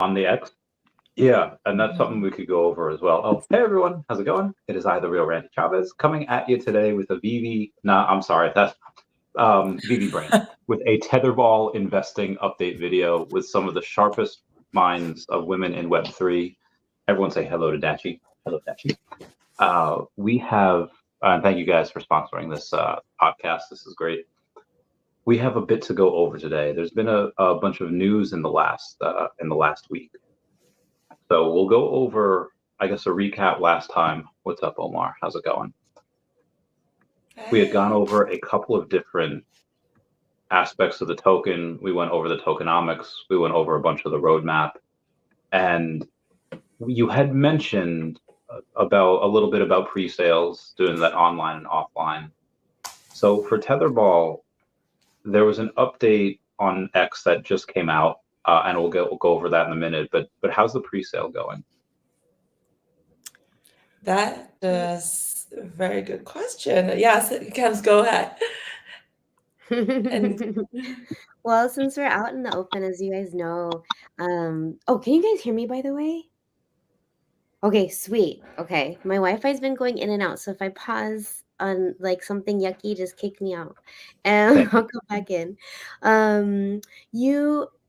On the X? Yeah, and that's something we could go over as well. Oh, hey everyone, how's it going? It is I, the real Randy Chavez, coming at you today with a VV. Nah, I'm sorry, that's VV Brand with a Tetherball investing update video with some of the sharpest minds of women in Web3. Everyone say hello to Dachi. Hello, Dachi. We have, and thank you guys for sponsoring this podcast. This is great. We have a bit to go over today. There's been a bunch of news in the last week. So we'll go over, I guess, a recap last time. What's up, Omar? How's it going? We had gone over a couple of different aspects of the token. We went over the tokenomics. We went over a bunch of the roadmap. And you had mentioned about a little bit about pre-sales, doing that online and offline. So for Tetherball, there was an update on X that just came out, and we'll go over that in a minute. But how's the pre-sale going? That is a very good question. Yes, Kems, go ahead. Well, since we're out in the open, as you guys know, oh, can you guys hear me, by the way? Okay, sweet. Okay, my Wi-Fi's been going in and out, so if I pause on like something yucky, just kick me out, and I'll come back in.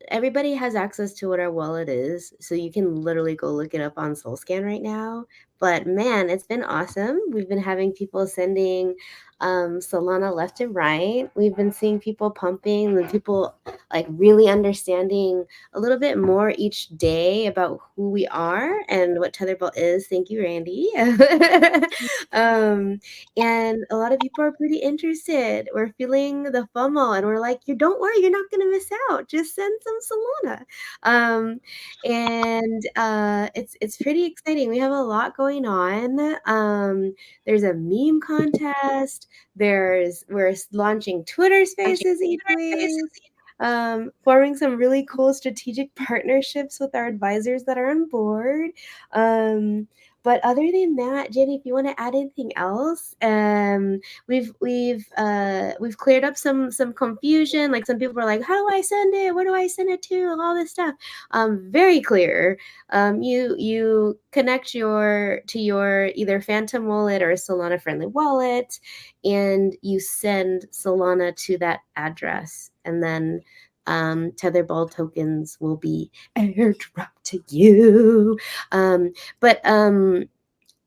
Everybody has access to what our wallet is, so you can literally go look it up on SoulScan right now. But man, it's been awesome. We've been having people sending Solana left and right. We've been seeing people pumping and people like really understanding a little bit more each day about who we are and what Tetherball is. Thank you, Randy. And a lot of people are pretty interested. We're feeling the FOMO, and we're like, "You don't worry, you're not going to miss out. Just send some Solana." It's pretty exciting. We have a lot going on. There's a meme contest. We're launching Twitter Spaces each week. Forming some really cool strategic partnerships with our advisors that are on board. But other than that, Jenny, if you want to add anything else, we've cleared up some confusion. Like some people are like, "How do I send it? Where do I send it to?" All this stuff. Very clear. You connect to your either Phantom wallet or a Solana friendly wallet, and you send Solana to that address, and then Tetherball tokens will be airdropped to you. But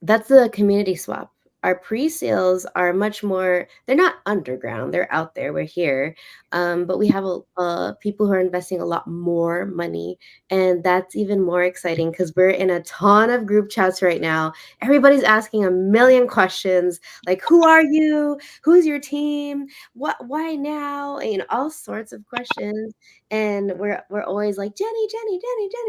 that's the community swap. Our pre-sales are much more, they're not underground, they're out there, we're here. But we have people who are investing a lot more money. And that's even more exciting because we're in a ton of group chats right now. Everybody's asking a million questions like, who are you? Who's your team? Why now? And all sorts of questions. And we're always like, Jenny.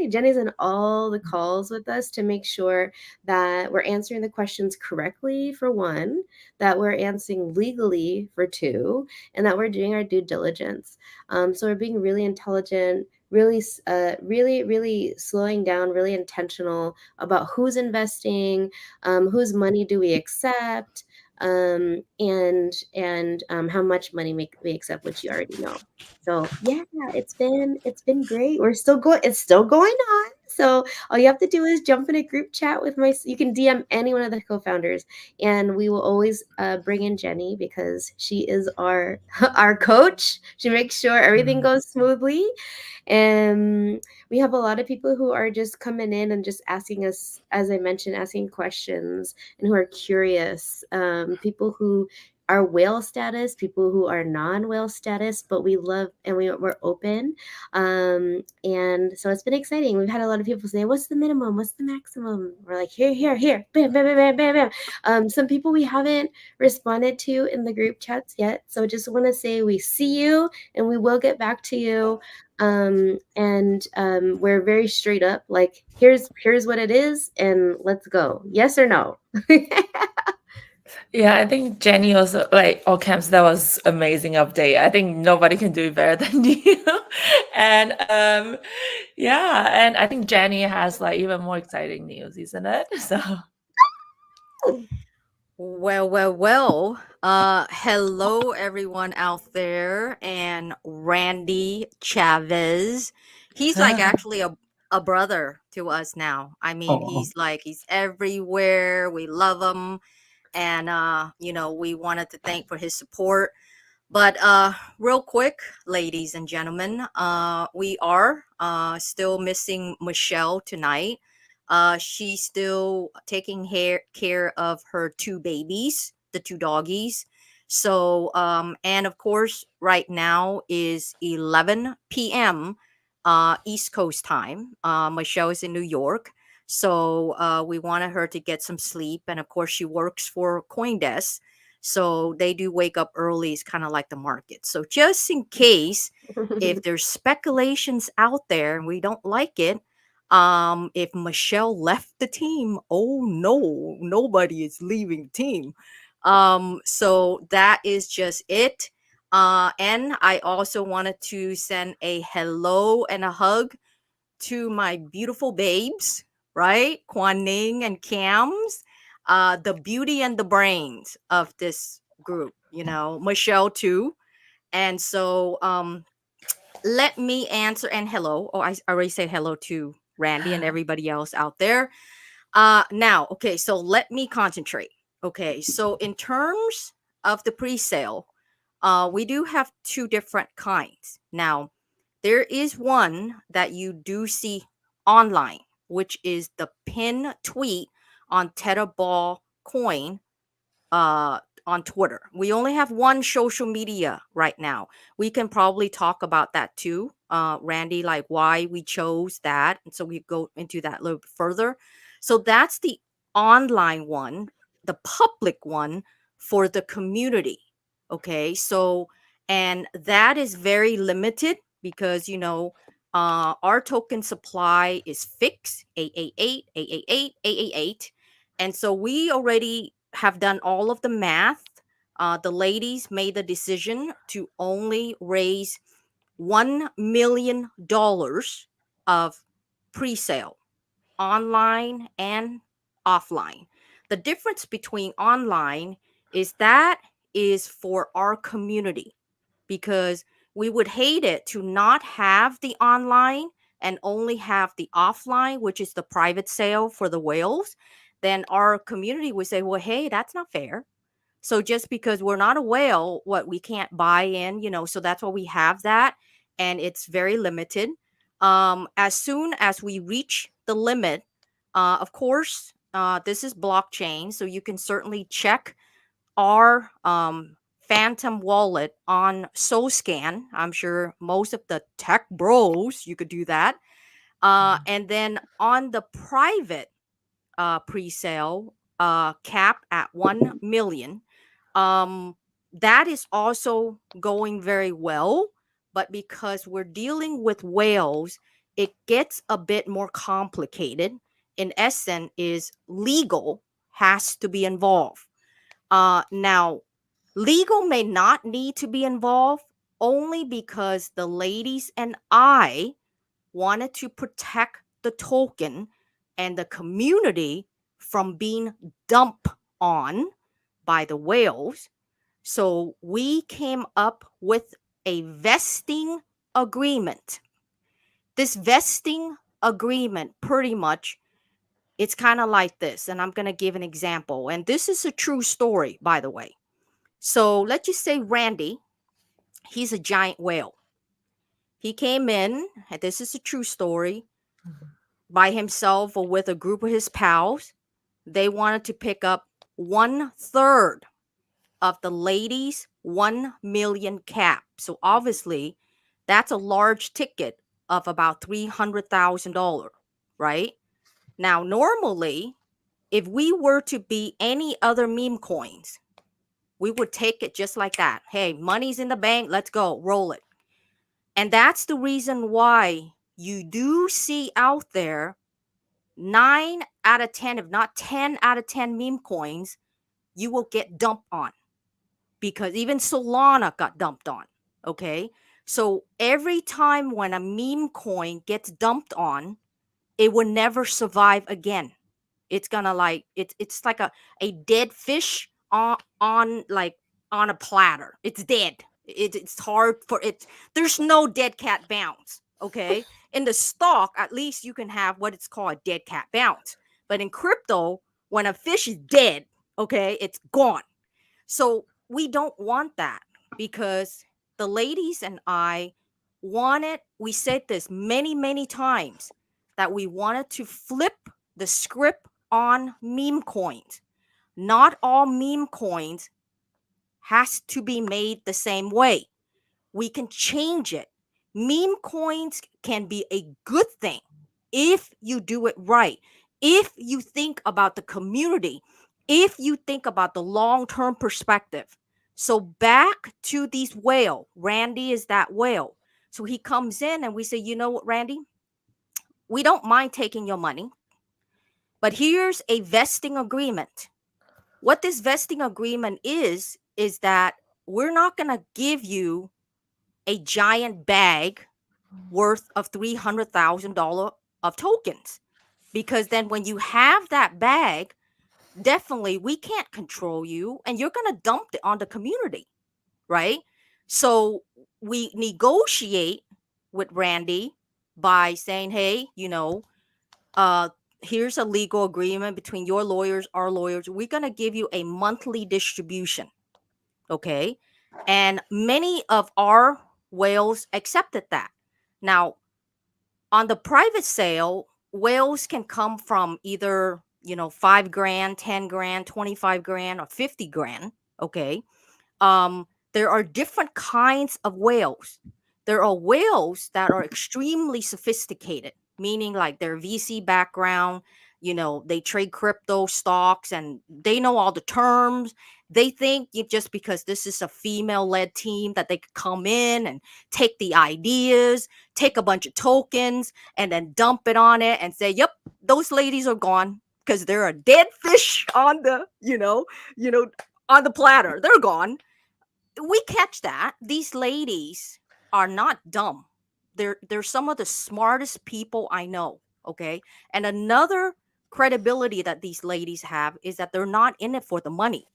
Jenny's in all the calls with us to make sure that we're answering the questions correctly for one, that we're answering legally for two, and that we're doing our due diligence. So we're being really intelligent, really slowing down, really intentional about who's investing, whose money do we accept, and how much money we accept, which you already know. So yeah, it's been great. It's still going on. So all you have to do is jump in a group chat with you can DM any one of the co-founders, and we will always bring in Jenny because she is our coach. She makes sure everything goes smoothly. And we have a lot of people who are just coming in and just asking us, as I mentioned, asking questions and who are curious. People who are whale status, people who are non-whale status, but we love and we're open. And so it's been exciting. We've had a lot of people say, what's the minimum? What's the maximum? We're like, here. Bam, bam, bam, bam, bam. Some people we haven't responded to in the group chats yet. So just want to say we see you and we will get back to you. We're very straight up, like, here's what it is and let's go. Yes or no? Yeah, I think Jenny also, like, all camps, that was amazing update. I think nobody can do it better than you. And and I think Jenny has like even more exciting news, isn't it? So Well. Hello everyone out there, and Randy Chavez. He's like actually a a brother to us now. I mean, Oh, he's everywhere. We love him, and we wanted to thank for his support. But real quick, ladies and gentlemen, we are still missing Michelle tonight. She's still taking care of her two babies, the two doggies. So, and of course, right now is 11 p.m. East Coast time. Michelle is in New York. So we wanted her to get some sleep. And of course, she works for CoinDesk. So they do wake up early. It's kind of like the market. So just in case, if there's speculations out there and we don't like it, if Michelle left the team, oh no, nobody is leaving the team. So that is just it. And I also wanted to send a hello and a hug to my beautiful babes, right? Kwan Ning and Cams, the beauty and the brains of this group, Michelle too. And so let me answer and hello. Oh, I already said hello to Randy and everybody else out there. Now, okay, so let me concentrate. Okay, so in terms of the pre-sale, we do have two different kinds. Now, there is one that you do see online, which is the pin tweet on Tetherball coin on Twitter. We only have one social media right now. We can probably talk about that too, Randy, like why we chose that. And so we go into that a little bit further. So that's the online one, the public one for the community. Okay. So, and that is very limited because, our token supply is fixed 888, 888, 888. And so we already have done all of the math. The ladies made the decision to only raise $1 million of pre-sale, online and offline. The difference between online is that is for our community, because we would hate it to not have the online and only have the offline, which is the private sale for the whales. Then our community would say, well, hey, that's not fair. So just because we're not a whale, what we can't buy in, so that's why we have that. And it's very limited. As soon as we reach the limit, of course, this is blockchain. So you can certainly check our Phantom wallet on SoScan. I'm sure most of the tech bros, you could do that. And then on the private pre-sale cap at 1 million, that is also going very well. But because we're dealing with whales, it gets a bit more complicated. In essence, is legal has to be involved. Now, legal may not need to be involved only because the ladies and I wanted to protect the token and the community from being dumped on by the whales. So we came up with a vesting agreement. This vesting agreement pretty much, it's kind of like this, and I'm going to give an example. And this is a true story, by the way. So let's just say Randy, he's a giant whale. He came in, and this is a true story, by himself or with a group of his pals. They wanted to pick up 1/3 of the ladies' 1 million cap. So obviously, that's a large ticket of about $300,000, right? Now, normally, if we were to be any other meme coins, we would take it just like that. Hey, money's in the bank. Let's go. Roll it. And that's the reason why you do see out there 9 out of 10, if not 10 out of 10 meme coins, you will get dumped on, because even Solana got dumped on. Okay. So every time when a meme coin gets dumped on, it will never survive again. It's gonna like it's like a dead fish on like on a platter. It's dead. It's hard for it. There's no dead cat bounce. Okay. In the stock, at least you can have what it's called a dead cat bounce. But in crypto, when a fish is dead, okay, it's gone. So we don't want that because the ladies and I wanted, we said this many, many times, that we wanted to flip the script on meme coins. Not all meme coins has to be made the same way. We can change it. Meme coins can be a good thing if you do it right. If you think about the community, if you think about the long-term perspective. So back to these whale. Randy is that whale. So he comes in and we say, you know what, Randy? We don't mind taking your money, but here's a vesting agreement. What this vesting agreement is that we're not going to give you a giant bag worth of $300,000 of tokens, because then when you have that bag, definitely we can't control you and you're going to dump it on the community, right? So we negotiate with Randy by saying, hey, uh here's a legal agreement between your lawyers, our lawyers. We're going to give you a monthly distribution. Okay. And many of our whales accepted that. Now, on the private sale, whales can come from either, 5 grand, 10 grand, 25 grand, or 50 grand. Okay. There are different kinds of whales. There are whales that are extremely sophisticated, meaning like their VC background, they trade crypto stocks and they know all the terms. They think just because this is a female led team that they could come in and take the ideas, take a bunch of tokens, and then dump it on it and say, yep, those ladies are gone because they're a dead fish on the, on the platter. They're gone. We catch that. These ladies are not dumb. They're some of the smartest people I know. Okay. And another credibility that these ladies have is that they're not in it for the money.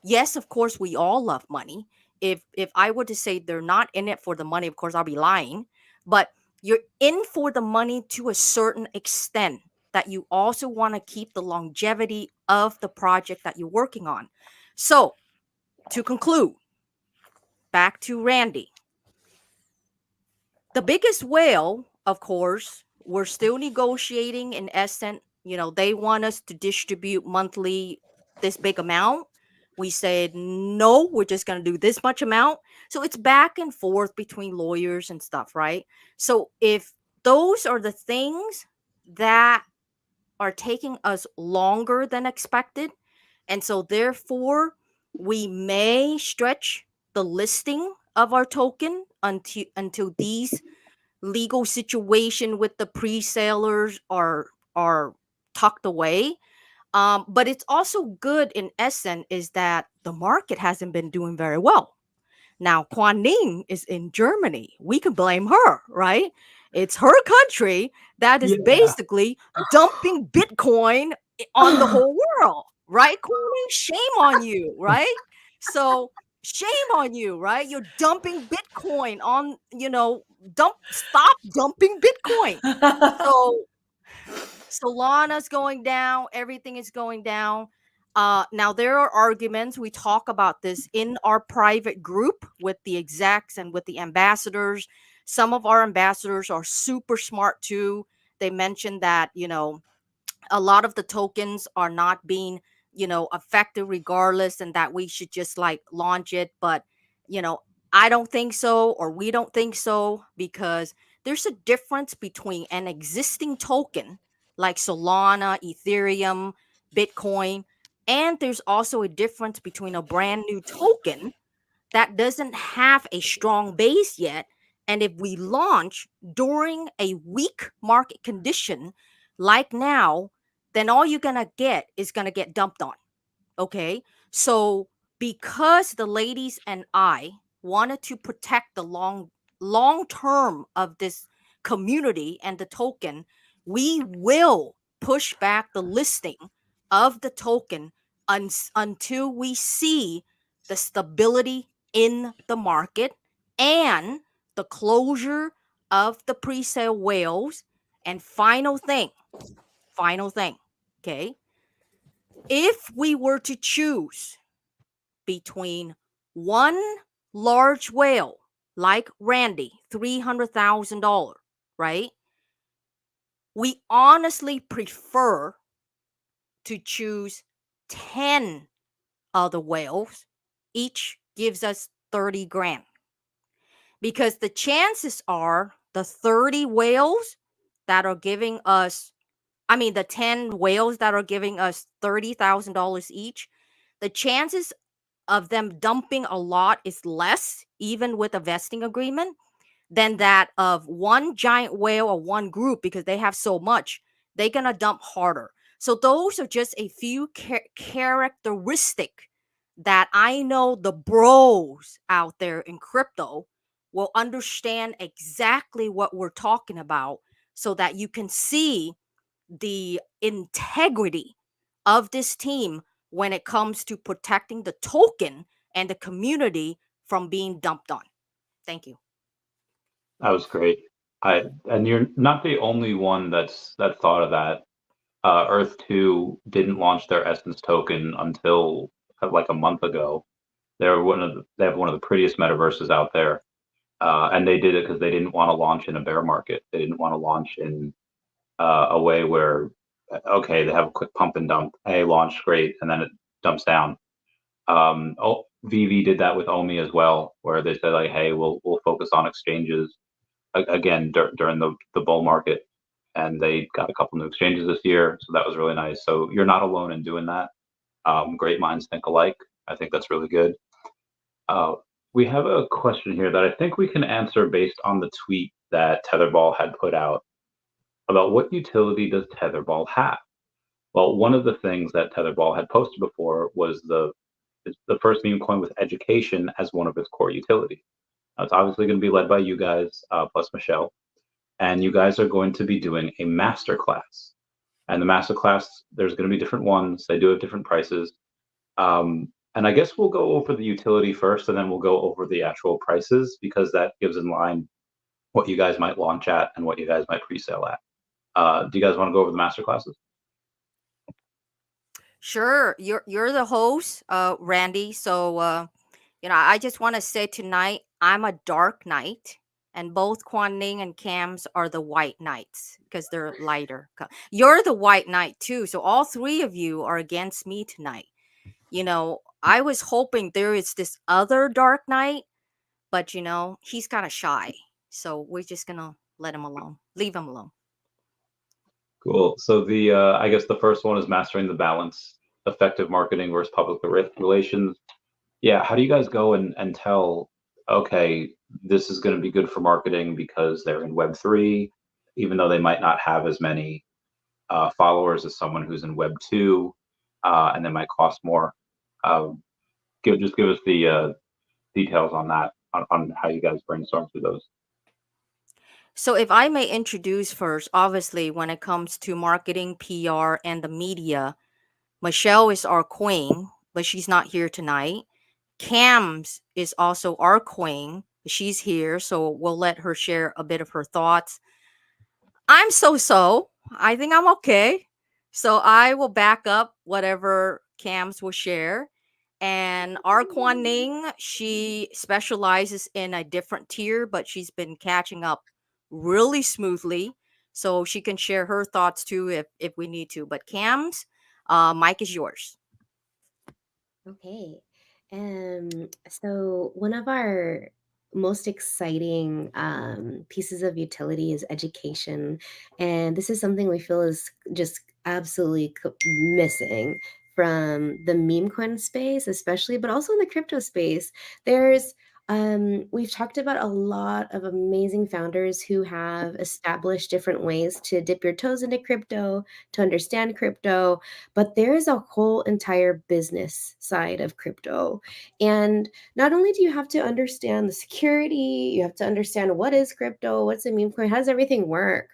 Yes, of course, we all love money. If I were to say they're not in it for the money, of course I'll be lying. But you're in for the money to a certain extent, that you also want to keep the longevity of the project that you're working on. So to conclude, back to Randy. The biggest whale, of course, we're still negotiating in essence. They want us to distribute monthly this big amount. We said, no, we're just going to do this much amount. So it's back and forth between lawyers and stuff, right? So if those are the things that are taking us longer than expected, and so therefore we may stretch the listing of our token until these legal situation with the pre-sellers are tucked away. But it's also good in essence is that the market hasn't been doing very well. Now, Kuan Ning is in Germany. We can blame her, right? It's her country that is basically dumping Bitcoin on the whole world, right? Kuan Ning, shame on you, right? So shame on you, right? You're dumping Bitcoin on, stop dumping Bitcoin. So Solana's going down, everything is going down. Now there are arguments. We talk about this in our private group with the execs and with the ambassadors. Some of our ambassadors are super smart too. They mentioned that, a lot of the tokens are not being, affected regardless, and that we should just like launch it. But, you know, I don't think so, or we don't think so, because there's a difference between an existing token like Solana, Ethereum, Bitcoin, and there's also a difference between a brand new token that doesn't have a strong base yet. And if we launch during a weak market condition like now, then all you're going to get is going to get dumped on. Okay. So because the ladies and I wanted to protect the long term of this community and the token, we will push back the listing of the token until we see the stability in the market and the closure of the pre-sale whales. And final thing, okay? If we were to choose between one large whale like Randy, $300,000, right? We honestly prefer to choose 10 other whales. Each gives us 30 grand. Because the chances are the 30 whales that are giving us, the 10 whales that are giving us $30,000 each, the chances of them dumping a lot is less, even with a vesting agreement, than that of one giant whale or one group, because they have so much, they're gonna dump harder. So those are just a few characteristic that I know the bros out there in crypto will understand exactly what we're talking about, so that you can see the integrity of this team when it comes to protecting the token and the community from being dumped on. Thank you. That was great. And you're not the only one that thought of that. Earth 2 didn't launch their Essence token until like a month ago. They have one of the prettiest metaverses out there, and they did it because they didn't want to launch in a bear market. They didn't want to launch in a way where, okay, they have a quick pump and dump. Hey, launch, great, and then it dumps down. VV did that with Omi as well, where they said like, hey, we'll focus on exchanges again during the bull market, and they got a couple new exchanges this year, so that was really nice. So you're not alone in doing that. Great minds think alike. I think that's really good. We have a question here that I think we can answer based on the tweet that Tetherball had put out about what utility does Tetherball have. Well, one of the things that Tetherball had posted before was the first meme coin with education as one of its core utilities. Now, it's obviously going to be led by you guys, plus Michelle, and you guys are going to be doing a masterclass. And the masterclass, there's going to be different ones. They do have different prices. And I guess we'll go over the utility first, and then we'll go over the actual prices, because that gives in line what you guys might launch at and what you guys might pre-sale at. Do you guys want to go over the masterclasses? Sure, you're the host, Randy. So I just want to say tonight I'm a dark knight, and both Quan Ning and Cams are the white knights because they're lighter. You're the white knight too, so all three of you are against me tonight. I was hoping there is this other dark knight, but he's kind of shy, so we're just gonna let him alone, leave him alone. Cool. So I guess the first one is mastering the balance, effective marketing versus public relations. Yeah, how do you guys go and tell, okay, this is going to be good for marketing because they're in Web3, even though they might not have as many followers as someone who's in Web2, and they might cost more. Give us the details on that, on how you guys brainstorm through those. So if I may introduce first, obviously when it comes to marketing, PR, and the media, Michelle is our queen, but she's not here tonight. Cams is also our queen. She's here, so we'll let her share a bit of her thoughts. I'm so. I think I'm okay. So I will back up whatever Cams will share. And our Kuan Ning, she specializes in a different tier, but she's been catching up really smoothly. So she can share her thoughts too if we need to. But Cams, mic is yours. Okay. So one of our most exciting pieces of utility is education. And this is something we feel is just absolutely missing from the meme coin space, especially, but also in the crypto space. We've talked about a lot of amazing founders who have established different ways to dip your toes into crypto, to understand crypto, but there is a whole entire business side of crypto. And not only do you have to understand the security, you have to understand what is crypto, what's a meme coin, how does everything work?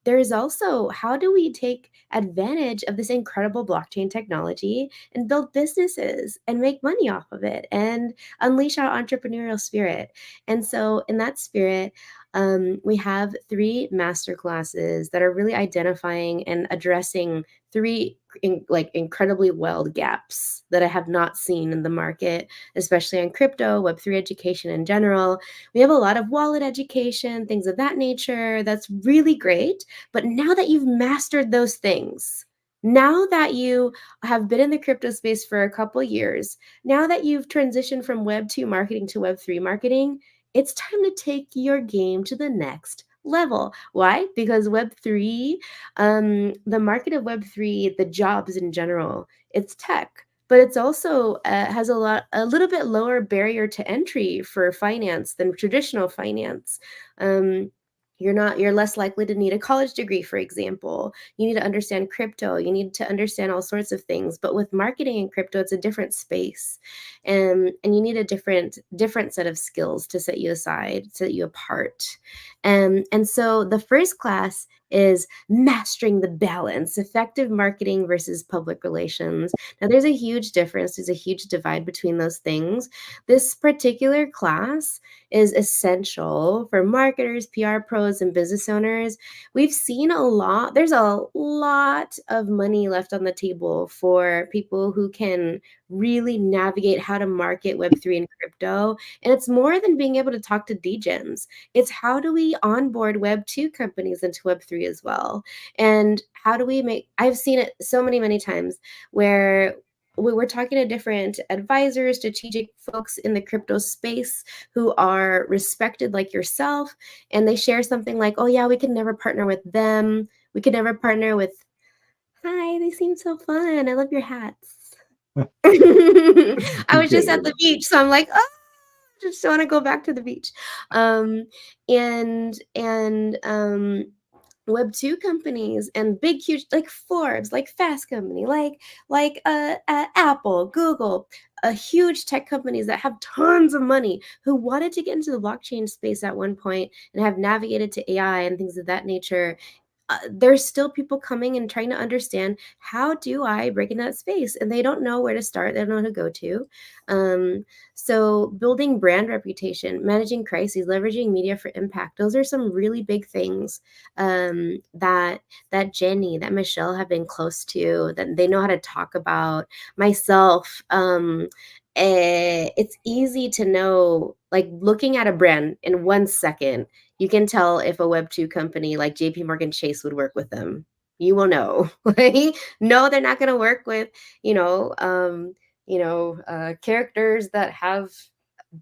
There is also, how do we take advantage of this incredible blockchain technology and build businesses and make money off of it and unleash our entrepreneurial spirit? And so in that spirit, We have 3 master classes that are really identifying and addressing 3 incredibly wild gaps that I have not seen in the market, especially on crypto, Web3 education in general. We have a lot of wallet education, things of that nature. That's really great. But now that you've mastered those things, now that you have been in the crypto space for a couple years, now that you've transitioned from Web 2 marketing to Web 3 marketing, it's time to take your game to the next level. Why? Because Web 3, the market of Web 3, the jobs in general, it's tech. But it's also has a little bit lower barrier to entry for finance than traditional finance. Um, you're less likely to need a college degree, for example. You need to understand crypto. You need to understand all sorts of things. But with marketing and crypto, it's a different space, and you need a different set of skills to set you aside, set you apart. And so the first class is mastering the balance, effective marketing versus public relations. Now, there's a huge difference. There's a huge divide between those things. This particular class is essential for marketers, PR pros, and business owners. We've seen a lot, there's a lot of money left on the table for people who can really navigate how to market Web3 and crypto. And it's more than being able to talk to degens. It's how do we onboard Web2 companies into Web3 as well? And how do we make, I've seen it so many times where we were talking to different advisors, strategic folks in the crypto space who are respected like yourself, and they share something like, oh yeah, we could never partner with them. We could never partner with, hi, they seem so fun. I love your hats. I was just at the beach, so I'm like, oh, just want to go back to the beach. And Web 2 companies and big, huge, like Forbes, like Fast Company, like Apple, Google, huge tech companies that have tons of money who wanted to get into the blockchain space at one point and have navigated to AI and things of that nature. There's still people coming and trying to understand, how do I break into that space? And they don't know where to start. They don't know who to go to. So building brand reputation, managing crises, leveraging media for impact. Those are some really big things that Jenny, that Michelle have been close to, that they know how to talk about. Myself, it's easy to know, like looking at a brand in 1 second, you can tell if a Web 2 company like JP Morgan Chase would work with them. You will know. No, they're not going to work with, characters that have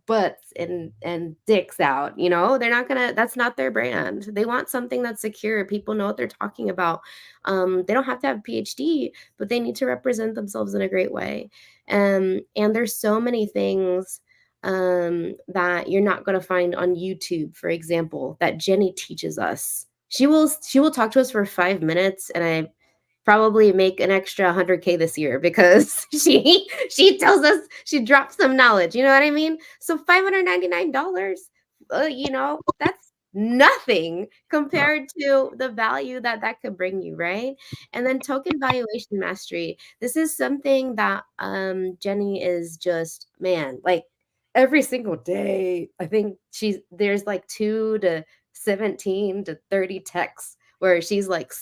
butts and dicks out. They're not gonna, that's not their brand. They want something that's secure. People know what they're talking about. They don't have to have a PhD, but they need to represent themselves in a great way. And there's so many things that you're not going to find on YouTube, for example, that Jenny teaches us. She will talk to us for 5 minutes, and I probably make an extra 100K this year because she tells us, she drops some knowledge. You know what I mean? So $599, that's nothing compared to the value that could bring you, right? And then token valuation mastery. This is something that Jenny is just, man, like every single day. I think there's like 2 to 17 to 30 texts where she's like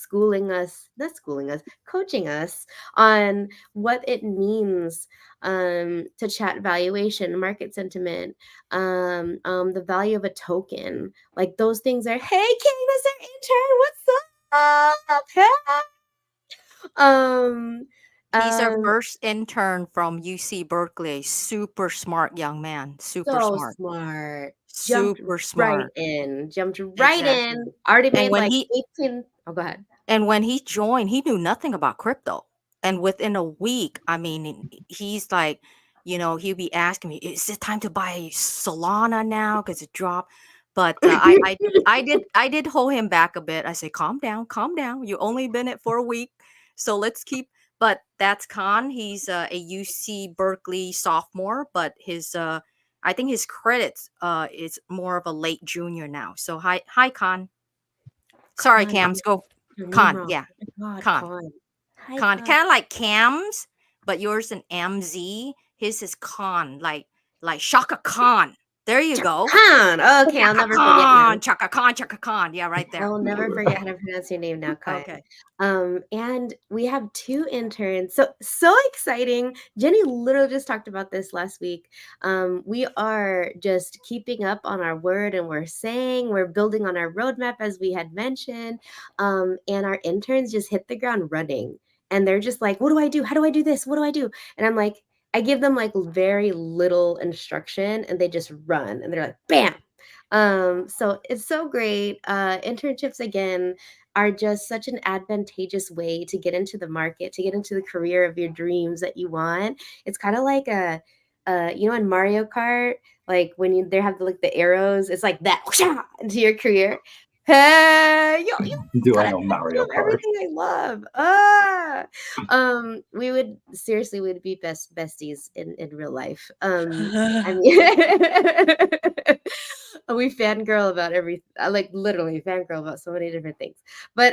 coaching us on what it means to chat valuation, market sentiment, the value of a token. Like those things are, hey, Candace, our intern, what's up? Hey. He's our Um, first intern from UC Berkeley. Super smart young man. Super so smart. smart. Jumped Super right smart. in. Exactly. Already And made when like he 18. Oh, go ahead. And when he joined, he knew nothing about crypto. And within a week, I mean, he's like, he'll be asking me, "Is it time to buy Solana now because it dropped?" But I did hold him back a bit. I say, "Calm down, calm down. You only been it for a week, so let's keep." But that's Khan. He's a UC Berkeley sophomore, but I think his credits is more of a late junior now. So hi, Khan. Sorry, Con, Cams. Go your name Khan. wrong. Yeah, Oh my God, Khan. Con. Hi, Khan. Con. Kind of like Cams, but yours an MZ. His is Khan, like Shaka Khan. There you go. Khan. Okay, I'll never forget now. Chaka Khan. Yeah, right I there. will never forget how to pronounce your name now, Kyle. Okay. And we have 2 interns. So exciting. Jenny literally just talked about this last week. We are just keeping up on our word, and we're building on our roadmap as we had mentioned. And our interns just hit the ground running. And they're just like, what do I do? How do I do this? What do I do? And I'm like, I give them like very little instruction and they just run and they're like, bam. So it's so great. Internships again are just such an advantageous way to get into the market, to get into the career of your dreams that you want. It's kind of like in Mario Kart, like when they have the arrows, it's like that into your career. Hey, you Do I gotta know Mario love Kart? everything I love. We'd be besties in real life. I mean, we fangirl about like literally fangirl about so many different things. But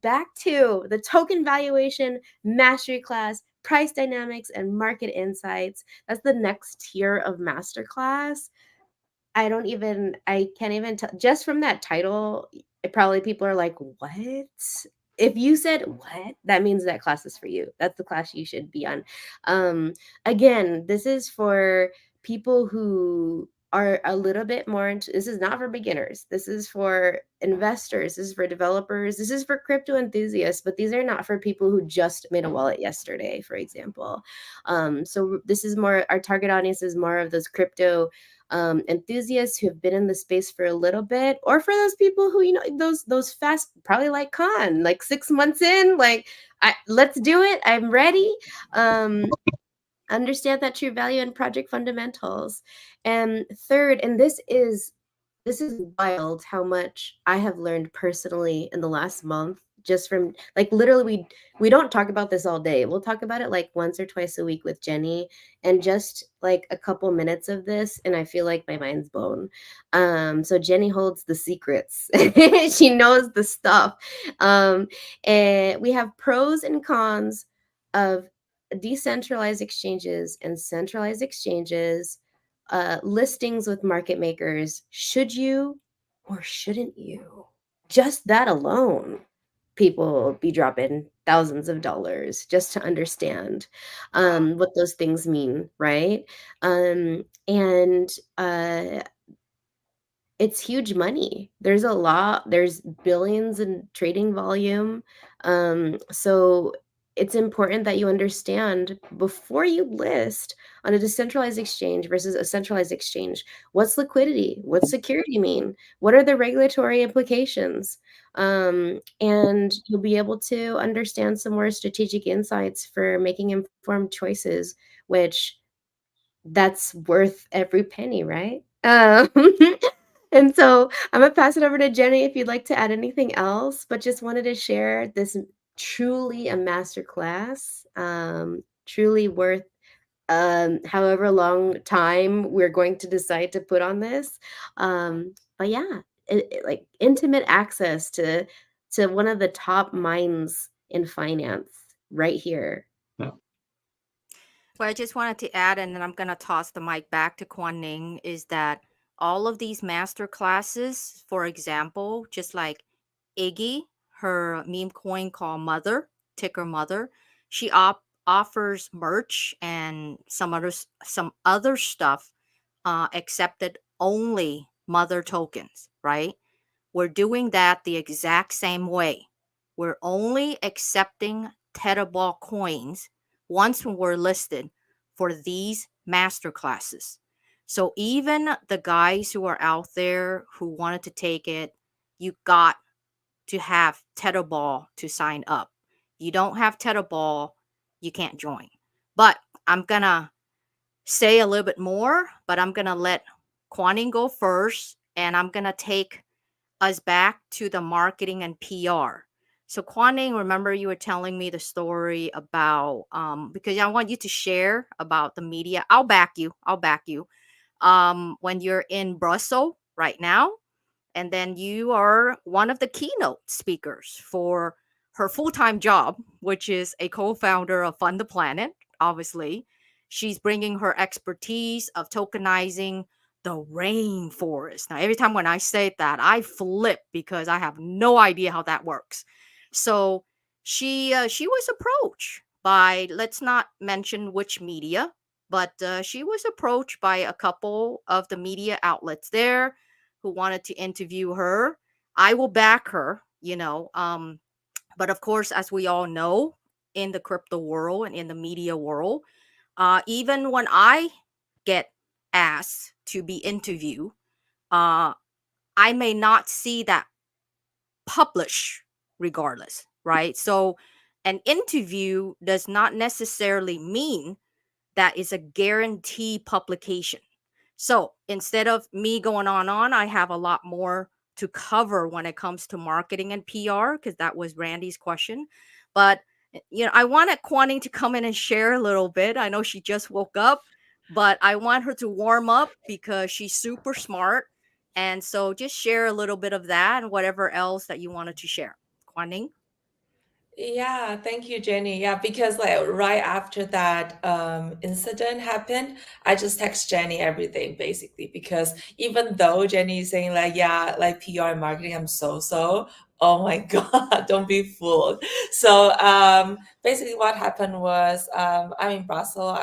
back to the token valuation mastery class, price dynamics, and market insights. That's the next tier of masterclass. I can't even tell just from that title, probably people are like, what? If you said what, that means that class is for you. That's the class you should be on. Again, this is for people who are a little bit more into this is not for beginners. This is for investors, this is for developers, this is for crypto enthusiasts, but these are not for people who just made a wallet yesterday, for example. So this is more our target audience is more of those crypto enthusiasts who have been in the space for a little bit, or for those people who those fast, probably like Khan, like 6 months in, like let's do it, I'm ready. Understand that true value and project fundamentals. And third, and this is wild how much I have learned personally in the last month, just from like literally we don't talk about this all day. We'll talk about it like once or twice a week with Jenny, and just like a couple minutes of this and I feel like my mind's blown. So Jenny holds the secrets. She knows the stuff. And we have pros and cons of decentralized exchanges and centralized exchanges, listings with market makers. Should you or shouldn't you? Just that alone, people will be dropping thousands of dollars just to understand what those things mean, right? And it's huge money. There's billions in trading volume. So it's important that you understand before you list on a decentralized exchange versus a centralized exchange. What's liquidity? What's security mean? What are the regulatory implications? And you'll be able to understand some more strategic insights for making informed choices, which that's worth every penny, right? And so I'm gonna pass it over to Jenny if you'd like to add anything else, but just wanted to share this truly a master class, truly worth however long time we're going to decide to put on this. But yeah, like intimate access to one of the top minds in finance right here. Yeah. What I just wanted to add, and then I'm going to toss the mic back to Kuan Ning, is that all of these master classes, for example, just like Iggy, her meme coin called Mother, ticker Mother, she offers merch and some other stuff, accepted only Mother tokens, right? We're doing that the exact same way. We're only accepting Tetherball coins once we're listed for these master classes. So even the guys who are out there who wanted to take it, you got to have Tetherball to sign up. You don't have Tetherball, you can't join. But I'm gonna say a little bit more, but I'm gonna let Kuan Yin go first, and I'm gonna take us back to the marketing and PR. So Kuan Yin, remember you were telling me the story about because I want you to share about the media. I'll back you. I'll back you. When you're in Brussels right now, and then you are one of the keynote speakers for her full-time job, which is a co-founder of Fund the Planet, obviously. She's bringing her expertise of tokenizing the rainforest. Now, every time when I say that, I flip because I have no idea how that works. So she was approached by, let's not mention which media, but she was approached by a couple of the media outlets there who wanted to interview her. I will back her, but of course, as we all know, in the crypto world and in the media world, even when I get asked to be interviewed, uh, I may not see that published regardless, right? So an interview does not necessarily mean that is a guaranteed publication. So instead of me going on, I have a lot more to cover when it comes to marketing and PR, because that was Randy's question. But I wanted Quanning to come in and share a little bit. I know she just woke up, but I want her to warm up because she's super smart. And so just share a little bit of that and whatever else that you wanted to share. Quanning? Yeah, thank you, Jenny. Yeah, because like right after that incident happened, I just text Jenny everything basically because even though Jenny is saying like, yeah, like PR and marketing, I'm so, oh my God, don't be fooled. So basically what happened was I'm in Brussels.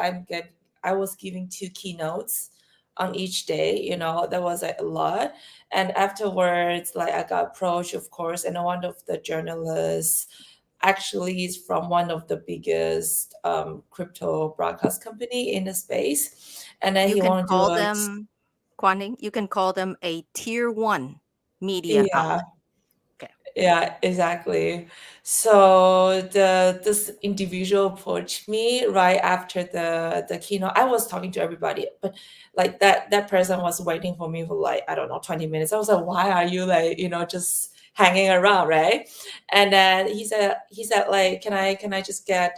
I was giving 2 keynotes on each day, there was like, a lot. And afterwards, like I got approached, of course, and one of the journalists actually is from one of the biggest crypto broadcast company in the space, and then You he can wanted to do call them, Quanning, you can call them a tier one media yeah. outlet. Okay. Yeah, exactly. So this individual approached me right after the keynote. I was talking to everybody, but like that person was waiting for me for like, I don't know, 20 minutes. I was like, why are you like, just hanging around, right? And then he said like, can I just get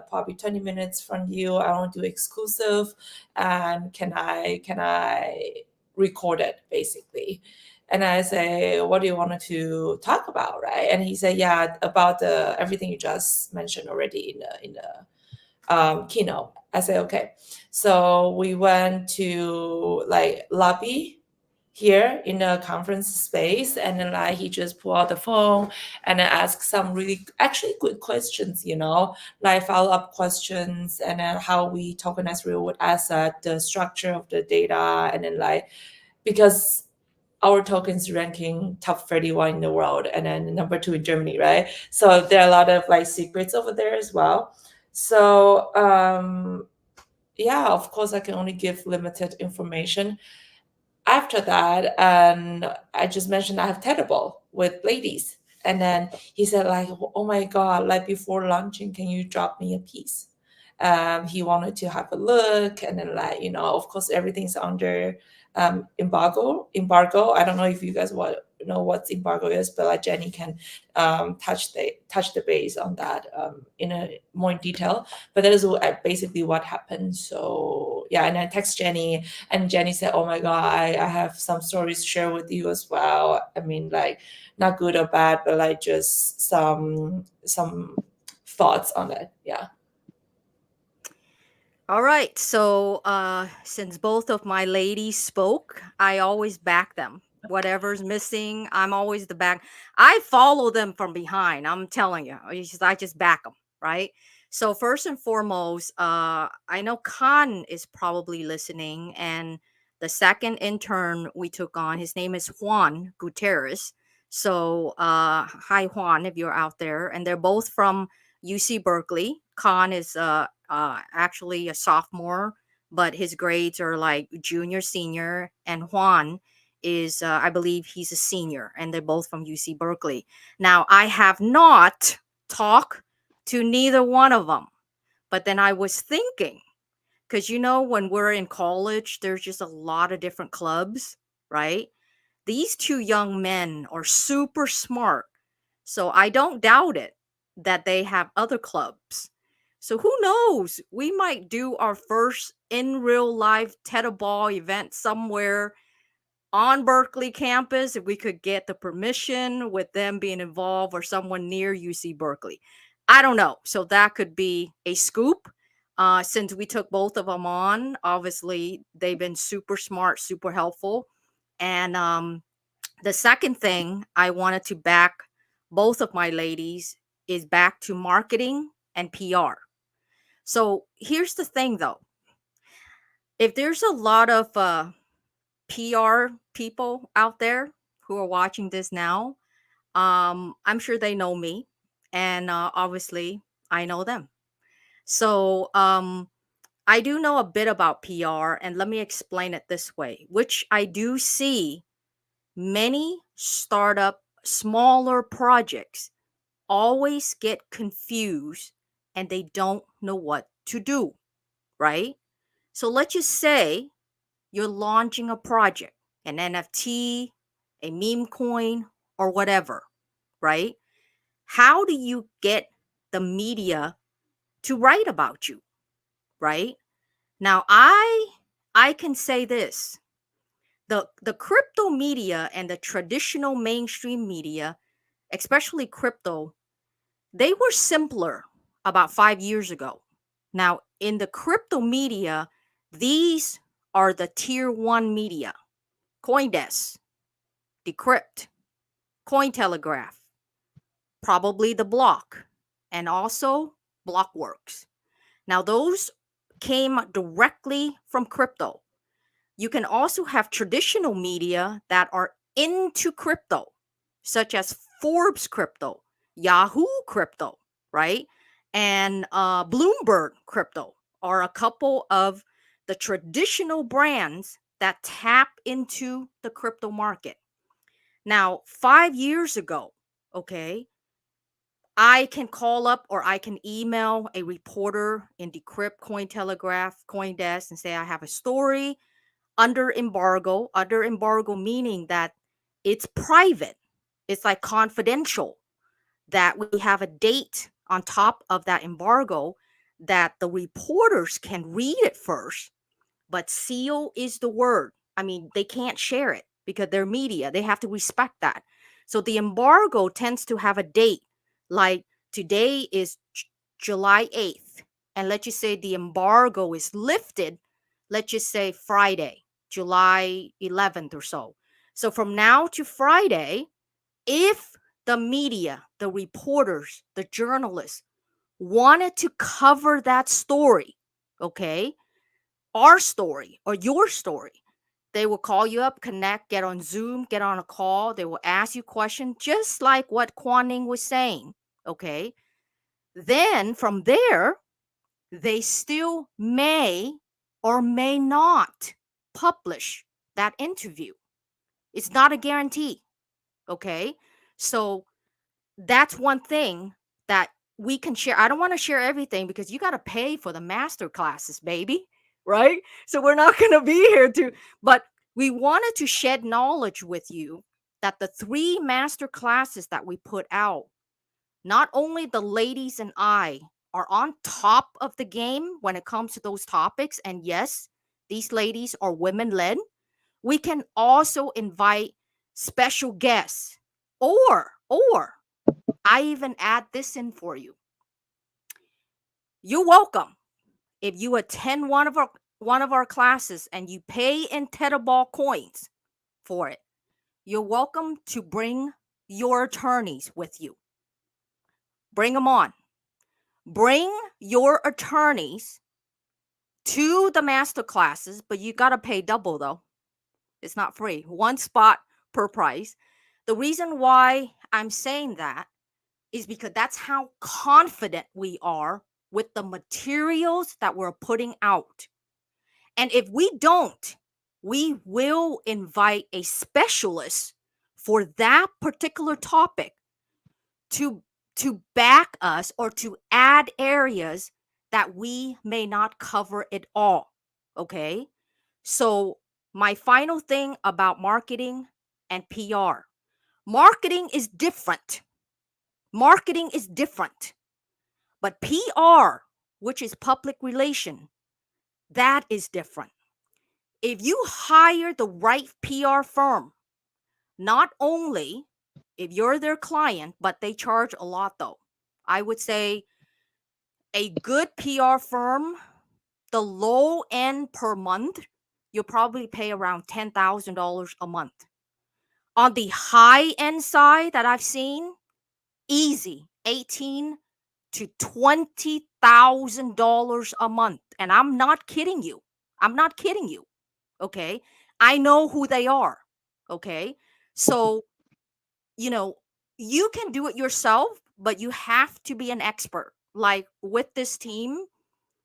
probably 20 minutes from you? I want to do exclusive, and can I record it basically? And I say, what do you want to talk about, right? And he said, yeah, about the everything you just mentioned already in the keynote. I said, okay. So we went to like lobby here in the conference space, and then like he just pulled out the phone and then asked some really actually good questions, like follow-up questions, and then how we tokenize real world asset, the structure of the data, and then like because our tokens ranking top 31 in the world and then number 2 in Germany, right? So there are a lot of like secrets over there as well. So yeah, of course I can only give limited information. After that, and I just mentioned I have Tetherball with ladies. And then he said like, oh my God, like before launching, can you drop me a piece? He wanted to have a look, and then like, of course everything's under embargo. I don't know if you guys know what embargo is, but like Jenny can touch the base on that in a more in detail. But that is basically what happened. So yeah, and I text Jenny, and Jenny said, oh my God, I have some stories to share with you as well. I mean, like not good or bad, but like just some thoughts on it. Yeah. All right. So since both of my ladies spoke, I always back them. Whatever's missing, I'm always the back. I follow them from behind. I'm telling you, I just back them, right? So first and foremost, I know Khan is probably listening, and the second intern we took on, his name is Juan Gutierrez. So hi Juan, if you're out there, and they're both from UC Berkeley. Khan is actually a sophomore, but his grades are like junior, senior, and Juan is, I believe, he's a senior, and they're both from UC Berkeley. Now, I have not talked to neither one of them, but then I was thinking, because when we're in college, there's just a lot of different clubs, right? These two young men are super smart, so I don't doubt it that they have other clubs. So who knows? We might do our first in real life Tetherball event somewhere on Berkeley campus if we could get the permission with them being involved or someone near UC Berkeley. I don't know. So that could be a scoop. Since we took both of them on, obviously they've been super smart, super helpful. And the second thing I wanted to back both of my ladies is back to marketing and PR. So here's the thing though. If there's a lot of PR people out there who are watching this now, I'm sure they know me, and obviously I know them. So I do know a bit about PR, and let me explain it this way, which I do see many startup smaller projects always get confused and they don't know what to do, right? So let's just say you're launching a project, an NFT, a meme coin, or whatever, right? How do you get the media to write about you, right? Now, I can say this. The crypto media and the traditional mainstream media, especially crypto, they were simpler about 5 years ago. Now, in the crypto media, these are the tier 1 media. CoinDesk, Decrypt, Cointelegraph, probably The Block, and also Blockworks. Now, those came directly from crypto. You can also have traditional media that are into crypto, such as Forbes Crypto, Yahoo Crypto, right? And Bloomberg Crypto are a couple of the traditional brands that tap into the crypto market. Now, 5 years ago, okay, I can call up or I can email a reporter in Decrypt, Cointelegraph, CoinDesk, and say I have a story under embargo meaning that it's private, it's like confidential, that we have a date on top of that embargo that the reporters can read it first, but seal is the word. I mean, they can't share it because they're media, they have to respect that. So the embargo tends to have a date, like today is July 8th, and let's just say the embargo is lifted, let's just say Friday, July 11th or so. So from now to Friday, if the media, the reporters, the journalists wanted to cover that story, okay, our story or your story, they will call you up, connect, get on Zoom, get on a call. They will ask you questions, just like what Kuan Ning was saying, okay? Then from there, they still may or may not publish that interview. It's not a guarantee, okay? So that's one thing that we can share. I don't want to share everything because you got to pay for the master classes, baby, right? So we're not going to be here to, but we wanted to shed knowledge with you that the 3 master classes that we put out, not only the ladies and I are on top of the game when it comes to those topics, and yes, these ladies are women led, we can also invite special guests, or I even add this in for you. You're welcome. If you attend one of our classes and you pay in Tetherball coins for it, you're welcome to bring your attorneys with you. Bring them on. Bring your attorneys to the master classes, but you got to pay double though. It's not free. 1 spot per price. The reason why I'm saying that is because that's how confident we are with the materials that we're putting out. And if we don't, we will invite a specialist for that particular topic to back us or to add areas that we may not cover it all. Okay? So my final thing about marketing and PR. Marketing is different. Marketing is different. But PR, which is public relation, that is different. If you hire the right PR firm, not only if you're their client, but they charge a lot though. I would say a good PR firm the low end per month, you'll probably pay around $10,000 a month. On the high end side that I've seen, easy, 18 to $20,000 a month. And I'm not kidding you. I'm not kidding you. Okay. I know who they are. Okay. So, you know, you can do it yourself, but you have to be an expert. Like with this team,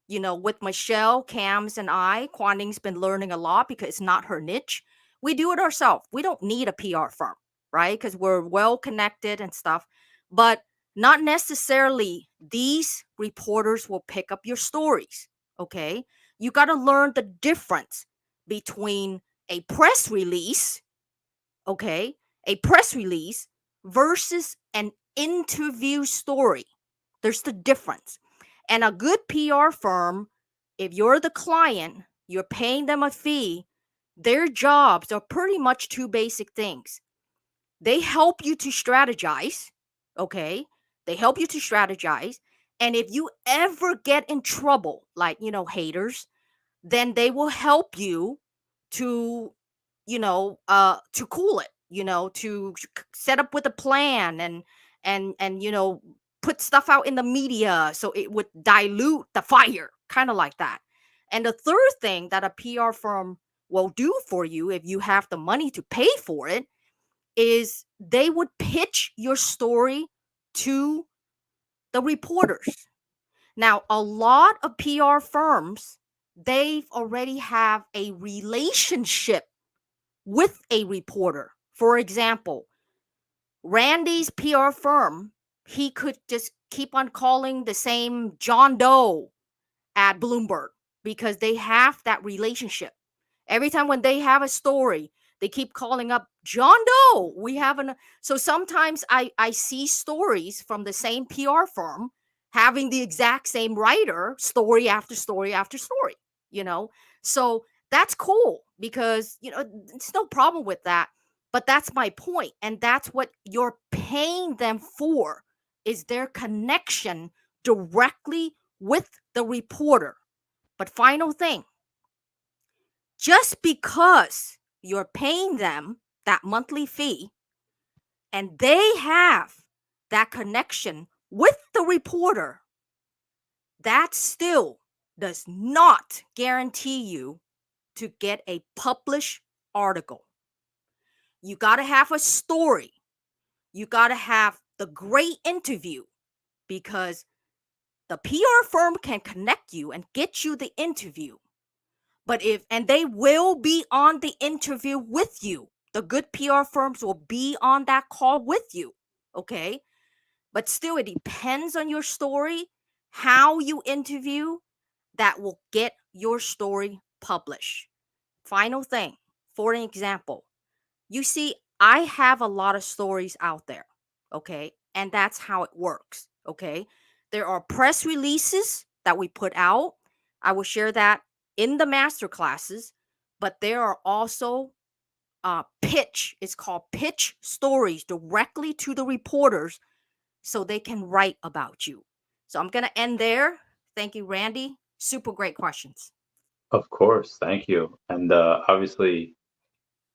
you know, with Michelle, Cams, and I, Quaning's been learning a lot because it's not her niche. We do it ourselves. We don't need a PR firm, right? Because we're well connected and stuff. But not necessarily these reporters will pick up your stories. Okay. You got to learn the difference between a press release, okay, a press release versus an interview story. There's the difference. And a good PR firm, if you're the client, you're paying them a fee, their jobs are pretty much two basic things. They help you to strategize, okay? They help you to strategize. And if you ever get in trouble, like, you know, haters, then they will help you to, to cool it, to set up with a plan and put stuff out in the media so it would dilute the fire, kind of like that. And the third thing that a PR firm will do for you, if you have the money to pay for it, is they would pitch your story to the reporters. Now, a lot of PR firms, they've already have a relationship with a reporter. For example, Randy's PR firm, he could just keep on calling the same John Doe at Bloomberg because they have that relationship. Every time when they have a story, they keep calling up John Doe. So sometimes I see stories from the same PR firm having the exact same writer, story after story after story, So that's cool because, it's no problem with that. But that's my point. And that's what you're paying them for, is their connection directly with the reporter. But final thing, just because you're paying them that monthly fee and they have that connection with the reporter, that still does not guarantee you to get a published article. You got to have a story. You got to have the great interview, because the PR firm can connect you and get you the interview. And they will be on the interview with you. The good PR firms will be on that call with you. Okay. But still, it depends on your story, how you interview, that will get your story published. Final thing, for an example, you see, I have a lot of stories out there. Okay. And that's how it works. Okay. There are press releases that we put out. I will share that in the master classes, but there are also it's called pitch stories directly to the reporters so they can write about you. So I'm going to end there. Thank you, Randy. Super great questions. Of course, thank you. And obviously,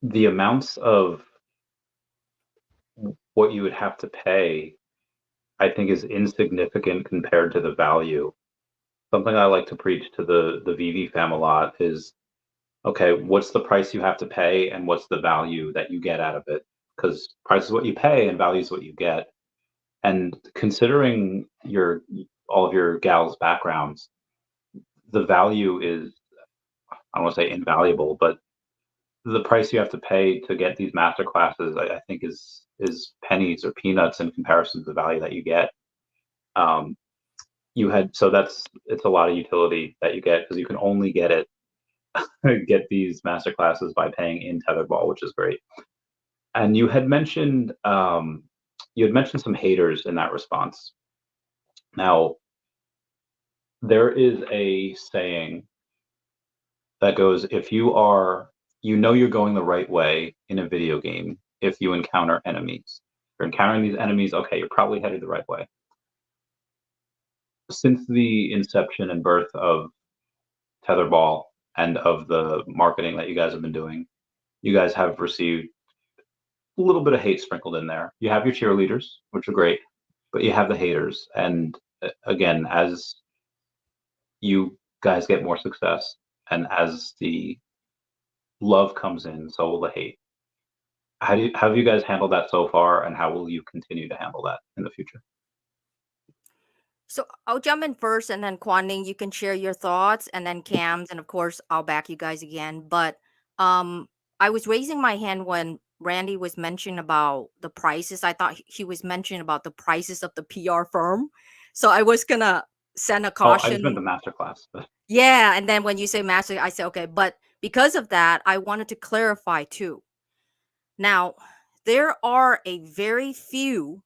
the amounts of what you would have to pay, I think, is insignificant compared to the value. Something I like to preach to the VV fam a lot is, okay, what's the price you have to pay and what's the value that you get out of it? Because price is what you pay and value is what you get. And considering all of your gals' backgrounds, the value is, I don't want to say invaluable, but the price you have to pay to get these master classes, I think is pennies or peanuts in comparison to the value that you get. It's a lot of utility that you get because you can only get these master classes by paying in Tetherball, which is great. And you had mentioned some haters in that response. Now, there is a saying that goes, if you're going the right way in a video game if you encounter enemies. If you're encountering these enemies, okay, you're probably headed the right way. Since the inception and birth of Tetherball and of the marketing that you guys have been doing, you guys have received a little bit of hate sprinkled in there. You have your cheerleaders, which are great, but you have the haters. And again, as you guys get more success and as the love comes in, so will the hate. How have you guys handled that so far, and how will you continue to handle that in the future? So I'll jump in first, and then Kwan Ning, you can share your thoughts, and then Cams, and of course I'll back you guys again. But I was raising my hand when Randy was mentioning about the prices. I thought he was mentioning about the prices of the PR firm. So I was gonna send a Oh, I've been caution. to masterclass, but Yeah, and then when you say master, I say okay. But because of that, I wanted to clarify too. Now, there are a very few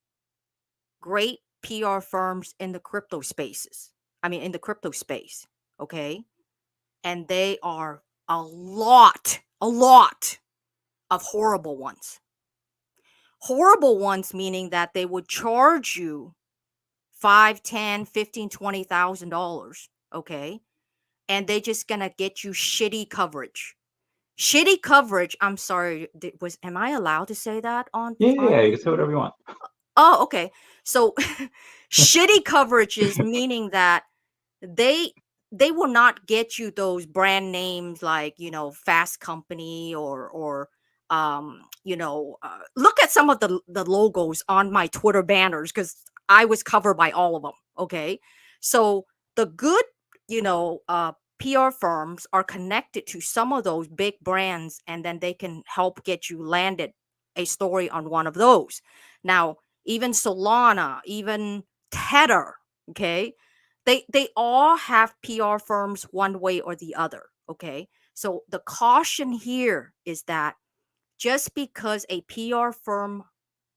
great PR firms in the crypto spaces. I mean, in the crypto space, okay? And they are a lot of horrible ones. Horrible ones meaning that they would charge you 5, 10, 15, $20,000, okay? And they just gonna get you shitty coverage. Shitty coverage. I'm sorry. Am I allowed to say that on yeah, you can say whatever you want. Oh, okay. So shitty coverages meaning that they they will not get you those brand names like, Fast Company or look at some of the logos on my Twitter banners because I was covered by all of them. Okay. So the good, PR firms are connected to some of those big brands, and then they can help get you landed a story on one of those. Now, even Solana, even Tether, okay? They all have PR firms one way or the other, okay? So the caution here is that just because a PR firm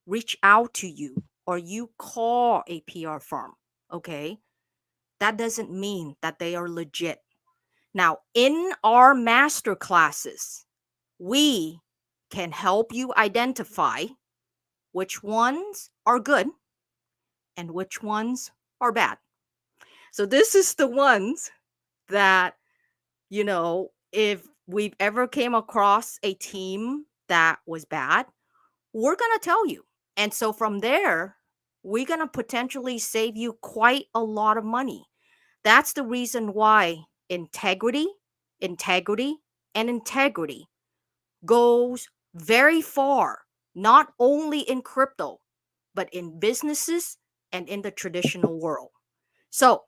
reach out to you or you call a PR firm, okay? That doesn't mean that they are legit. Now, in our master classes, we can help you identify which ones are good and which ones are bad. So this is the ones that, if we've ever came across a team that was bad, we're going to tell you. And so from there, we're going to potentially save you quite a lot of money. That's the reason why integrity, and integrity goes very far, not only in crypto, but in businesses and in the traditional world. So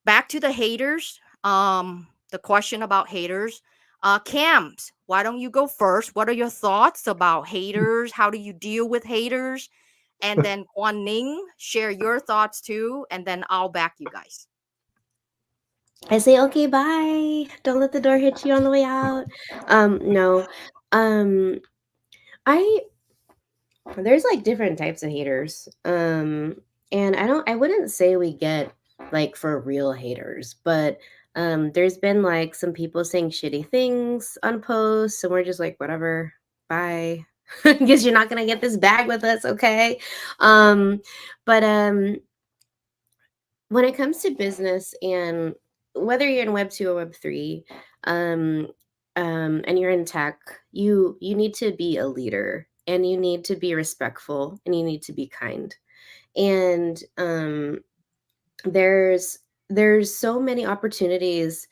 back to the haters. The question about haters. Cams, why don't you go first? What are your thoughts about haters? How do you deal with haters? And then Kwan Ning, share your thoughts too, and then I'll back you guys. I say, okay, bye. Don't let the door hit you on the way out. No. I There's like different types of haters. And I wouldn't say we get like for real haters, but there's been like some people saying shitty things on posts, and we're just like, whatever, bye. Guess you're not gonna get this bag with us, okay? But when it comes to business, and whether you're in Web 2 or Web 3, and you're in tech, you need to be a leader, and you need to be respectful, and you need to be kind. And there's so many opportunities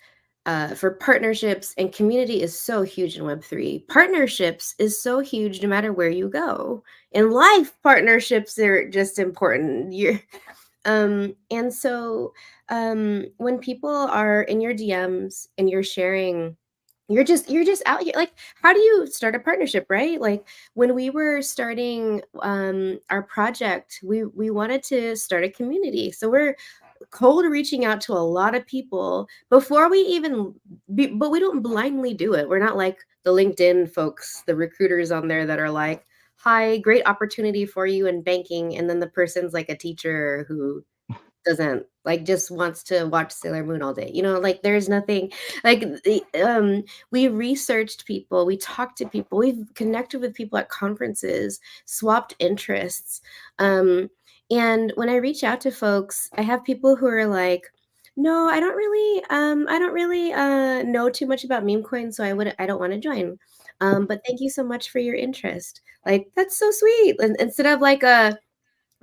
for partnerships, and community is so huge in Web3. Partnerships is so huge no matter where you go. In life, partnerships are just important. And so when people are in your DMs and you're sharing, you're just out here, like, how do you start a partnership, right? Like, when we were starting our project, we wanted to start a community, so we're cold reaching out to a lot of people before we even but we don't blindly do it. We're not like the LinkedIn folks, the recruiters on there that are like, hi, great opportunity for you in banking, and then the person's like a teacher who doesn't, like, just wants to watch Sailor Moon all day. Like, there's nothing like we researched people, we talked to people, we've connected with people at conferences, swapped interests. And when I reach out to folks, I have people who are like, No, I don't really know too much about meme coins, so I don't want to join. But thank you so much for your interest. Like that's so sweet. And instead of like a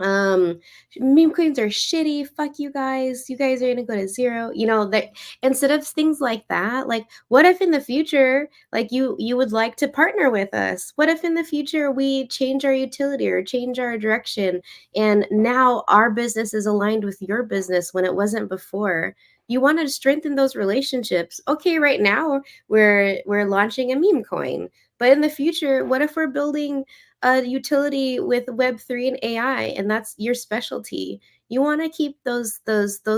um meme queens are shitty, fuck you guys, you guys are gonna go to zero, that instead of things like that, like what if in the future, like you would like to partner with us? What if in the future we change our utility or change our direction, and now our business is aligned with your business when it wasn't before? You want to strengthen those relationships. Okay, right now we're launching a meme coin, but in the future, what if we're building a utility with Web3 and AI, and that's your specialty? You want to keep those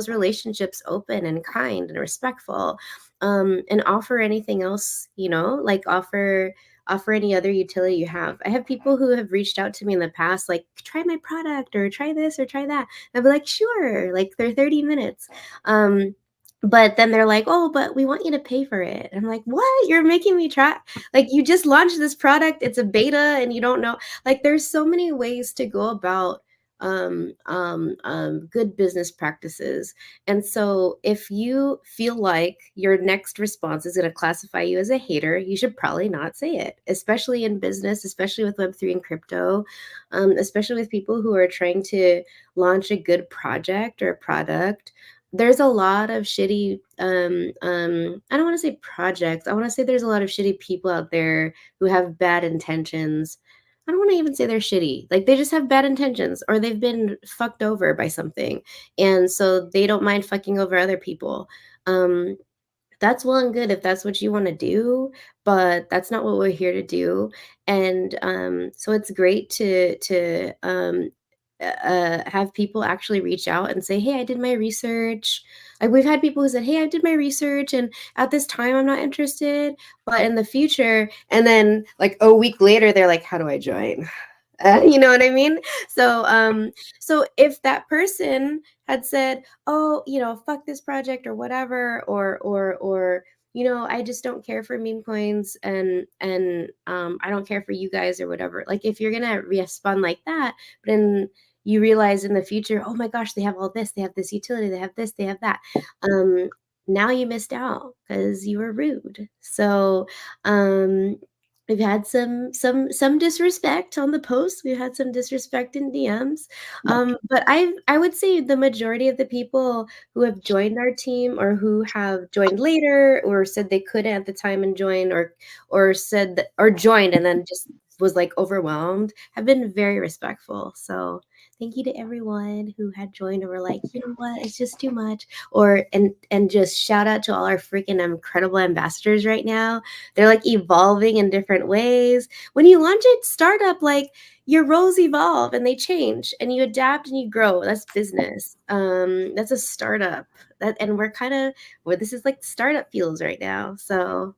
relationships open and kind and respectful, and offer anything else, like offer any other utility you have. I have people who have reached out to me in the past, like, try my product or try this or try that. I'll be like, sure, like they're 30 minutes. But then they're like, oh, but we want you to pay for it. And I'm like, what? You're making me try? Like, you just launched this product, it's a beta, and you don't know. Like, there's so many ways to go about good business practices. And so if you feel like your next response is going to classify you as a hater, you should probably not say it, especially in business, especially with Web3 and crypto, especially with people who are trying to launch a good project or product. There's a lot of shitty I don't want to say projects. I want to say there's a lot of shitty people out there who have bad intentions. I don't want to even say they're shitty. Like, they just have bad intentions, or they've been fucked over by something, and so they don't mind fucking over other people. Um that's well and good if that's what you want to do, but that's not what we're here to do. And so it's great to have people actually reach out and say, hey, I did my research. Like, we've had people who said, hey, I did my research, and at this time I'm not interested, but in the future. And then like a week later they're like, how do I join? You know what I mean? So if that person had said, oh, fuck this project or whatever, or I just don't care for meme coins, and I don't care for you guys or whatever. Like, if you're gonna respond like that, but then you realize in the future, oh my gosh, they have all this, they have this utility, they have this, they have that. Now you missed out because you were rude. So we've had some disrespect on the post. We've had some disrespect in DMs. But I would say the majority of the people who have joined our team, or who have joined later, or said they couldn't at the time and joined, or said that, or joined and then just was like overwhelmed, have been very respectful. So thank you to everyone who had joined or were like, you know what, it's just too much. Or and just shout out to all our freaking incredible ambassadors right now. They're like evolving in different ways. When you launch a startup, like, your roles evolve and they change, and you adapt and you grow. That's business. That's a startup. And we're kind of where this is like startup feels right now. So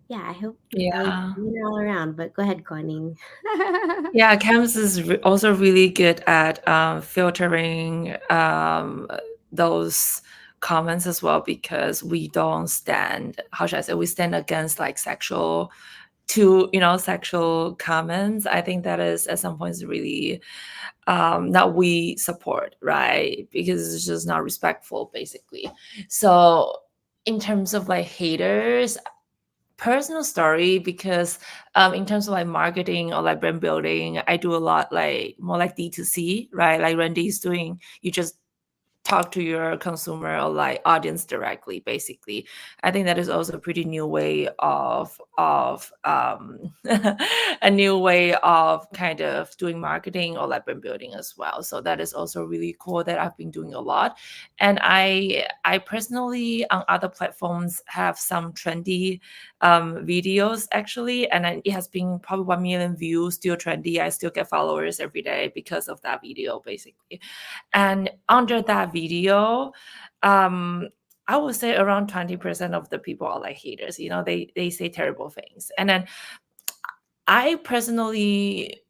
yeah, I hope I was Yeah. all around. But go ahead, Guaning. Yeah, Cam's is also really good at filtering those comments as well, because we don't stand, how should I say, we stand against like sexual comments. I think that is at some points really that we support, right? Because it's just not respectful, basically. So in terms of like haters, personal story, because in terms of like marketing or like brand building, I do a lot like more like D2C, right? Like Randy is doing, you just talk to your consumer or like audience directly, basically. I think that is also a pretty new way of a new way of kind of doing marketing or like brand building as well. So that is also really cool that I've been doing a lot. And I personally on other platforms have some trendy videos actually, and it has been probably 1 million views, still trendy. I still get followers every day because of that video, basically. And under that video, I would say around 20% of the people are like haters. They say terrible things. And then I personally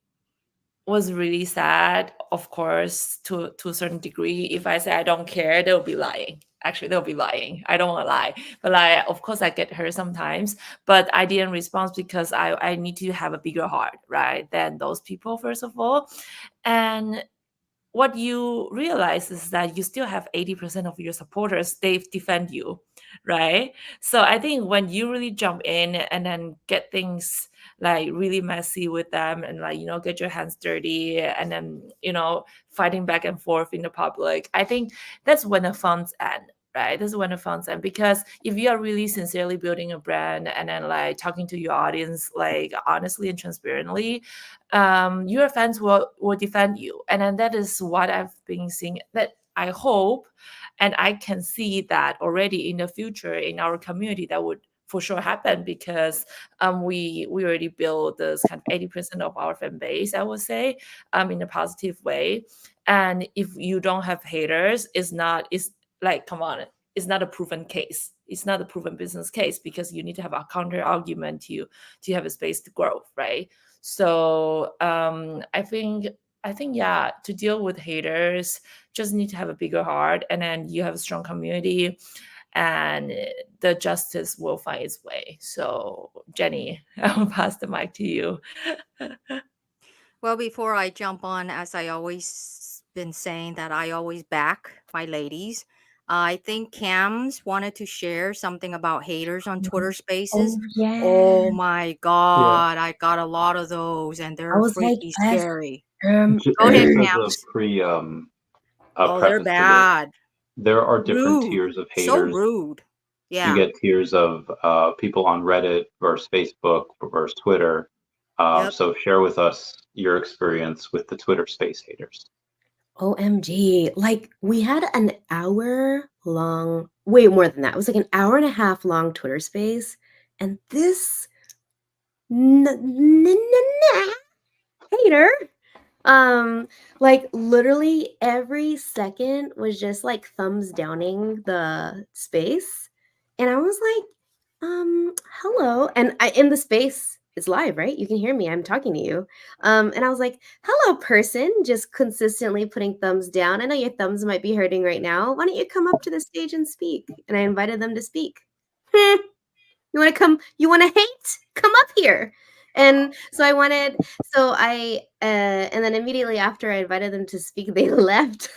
was really sad, of course, to a certain degree. If I say I don't care, they'll be lying. Actually, they'll be lying. I don't want to lie. But like, of course, I get hurt sometimes. But I didn't respond because I need to have a bigger heart, right, than those people, first of all. And what you realize is that you still have 80% of your supporters, they defend you, right? So I think when you really jump in and then get things like really messy with them and like, get your hands dirty and then, fighting back and forth in the public, I think that's when the fun's end. Right, this is when the fun's end, because if you are really sincerely building a brand and then like talking to your audience like honestly and transparently, your fans will defend you. And then that is what I've been seeing, that I hope, and I can see that already in the future in our community that would for sure happen, because we already build this kind of 80% of our fan base, I would say, in a positive way. And if you don't have haters, it's like, come on, it's not a proven case. It's not a proven business case, because you need to have a counter argument to have a space to grow, right? So I think yeah, to deal with haters, just need to have a bigger heart, and then you have a strong community, and the justice will find its way. So Jenny, I will pass the mic to you. Well, before I jump on, as I always been saying that I always back my ladies. I think Cams wanted to share something about haters on Twitter Spaces. yeah. Oh my God, I got a lot of those, and I they're was like, freaky "Yes, scary. um, Go ahead, Just as Cams. a pre Oh, they're preface to this, bad. there are different Rude. tiers of So haters. rude. You Yeah. get tiers of people on Reddit versus Facebook versus Twitter. Yep. So share with us your experience with the Twitter space haters. OMG. Like, we had an hour long, way more than that. It was like an hour and a half long Twitter space. And this hater, like literally every second was just like thumbs downing the space. And I was like, hello. And in the space, it's live, right? You can hear me. I'm talking to you. And I was like, hello, person, just consistently putting thumbs down. I know your thumbs might be hurting right now. Why don't you come up to the stage and speak? And I invited them to speak. You want to come? You want to hate? Come up here. And so and then immediately after I invited them to speak, they left.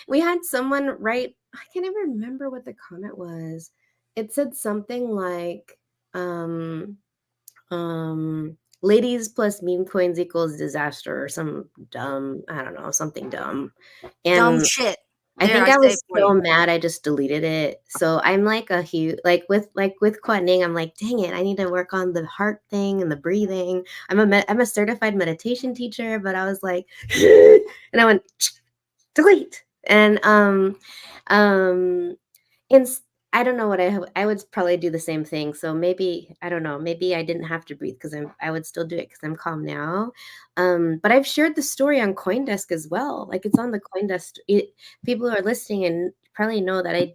We had someone write, I can't even remember what the comment was. It said something like, ladies plus meme coins equals disaster, or some dumb, I don't know, something dumb. Dumb And shit. I There, think I I say was it for so you. mad I just deleted it. So I'm like a huge, with Kuan Ning, I'm like, dang it, I need to work on the heart thing and the breathing. I'm a certified meditation teacher, but I was like, and I went delete. And and I don't know what I would probably do the same thing. So maybe, I don't know, maybe I didn't have to breathe, because I would still do it because I'm calm now. But I've shared the story on CoinDesk as well. Like, it's on the CoinDesk. People who are listening and probably know that I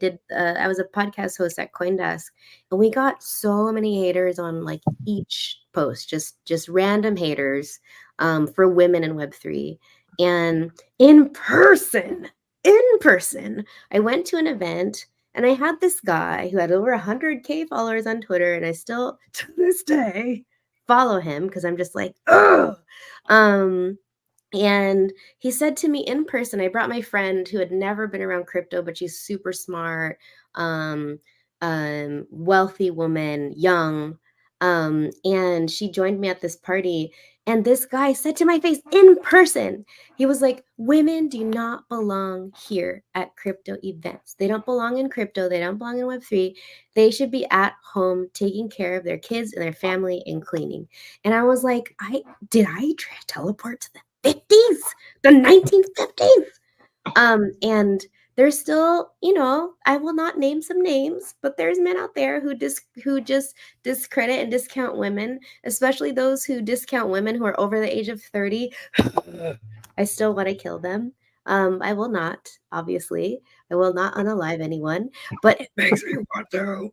was a podcast host at CoinDesk, and we got so many haters on like each post, just random haters, for women in Web3. And in person, I went to an event, and I had this guy who had over 100K followers on Twitter, and I still, to this day, follow him because I'm just like, ugh. And he said to me in person, I brought my friend who had never been around crypto, but she's super smart, wealthy woman, young. And she joined me at this party. And this guy said to my face in person, he was like, women do not belong here at crypto events. They don't belong in crypto. They don't belong in Web3. They should be at home taking care of their kids and their family and cleaning. And I was like, did I teleport to the 50s, the 1950s? And there's still, I will not name some names, but there's men out there who just discredit and discount women, especially those who discount women who are over the age of 30. I still want to kill them. I will not, obviously. I will not unalive anyone, but it makes me want to.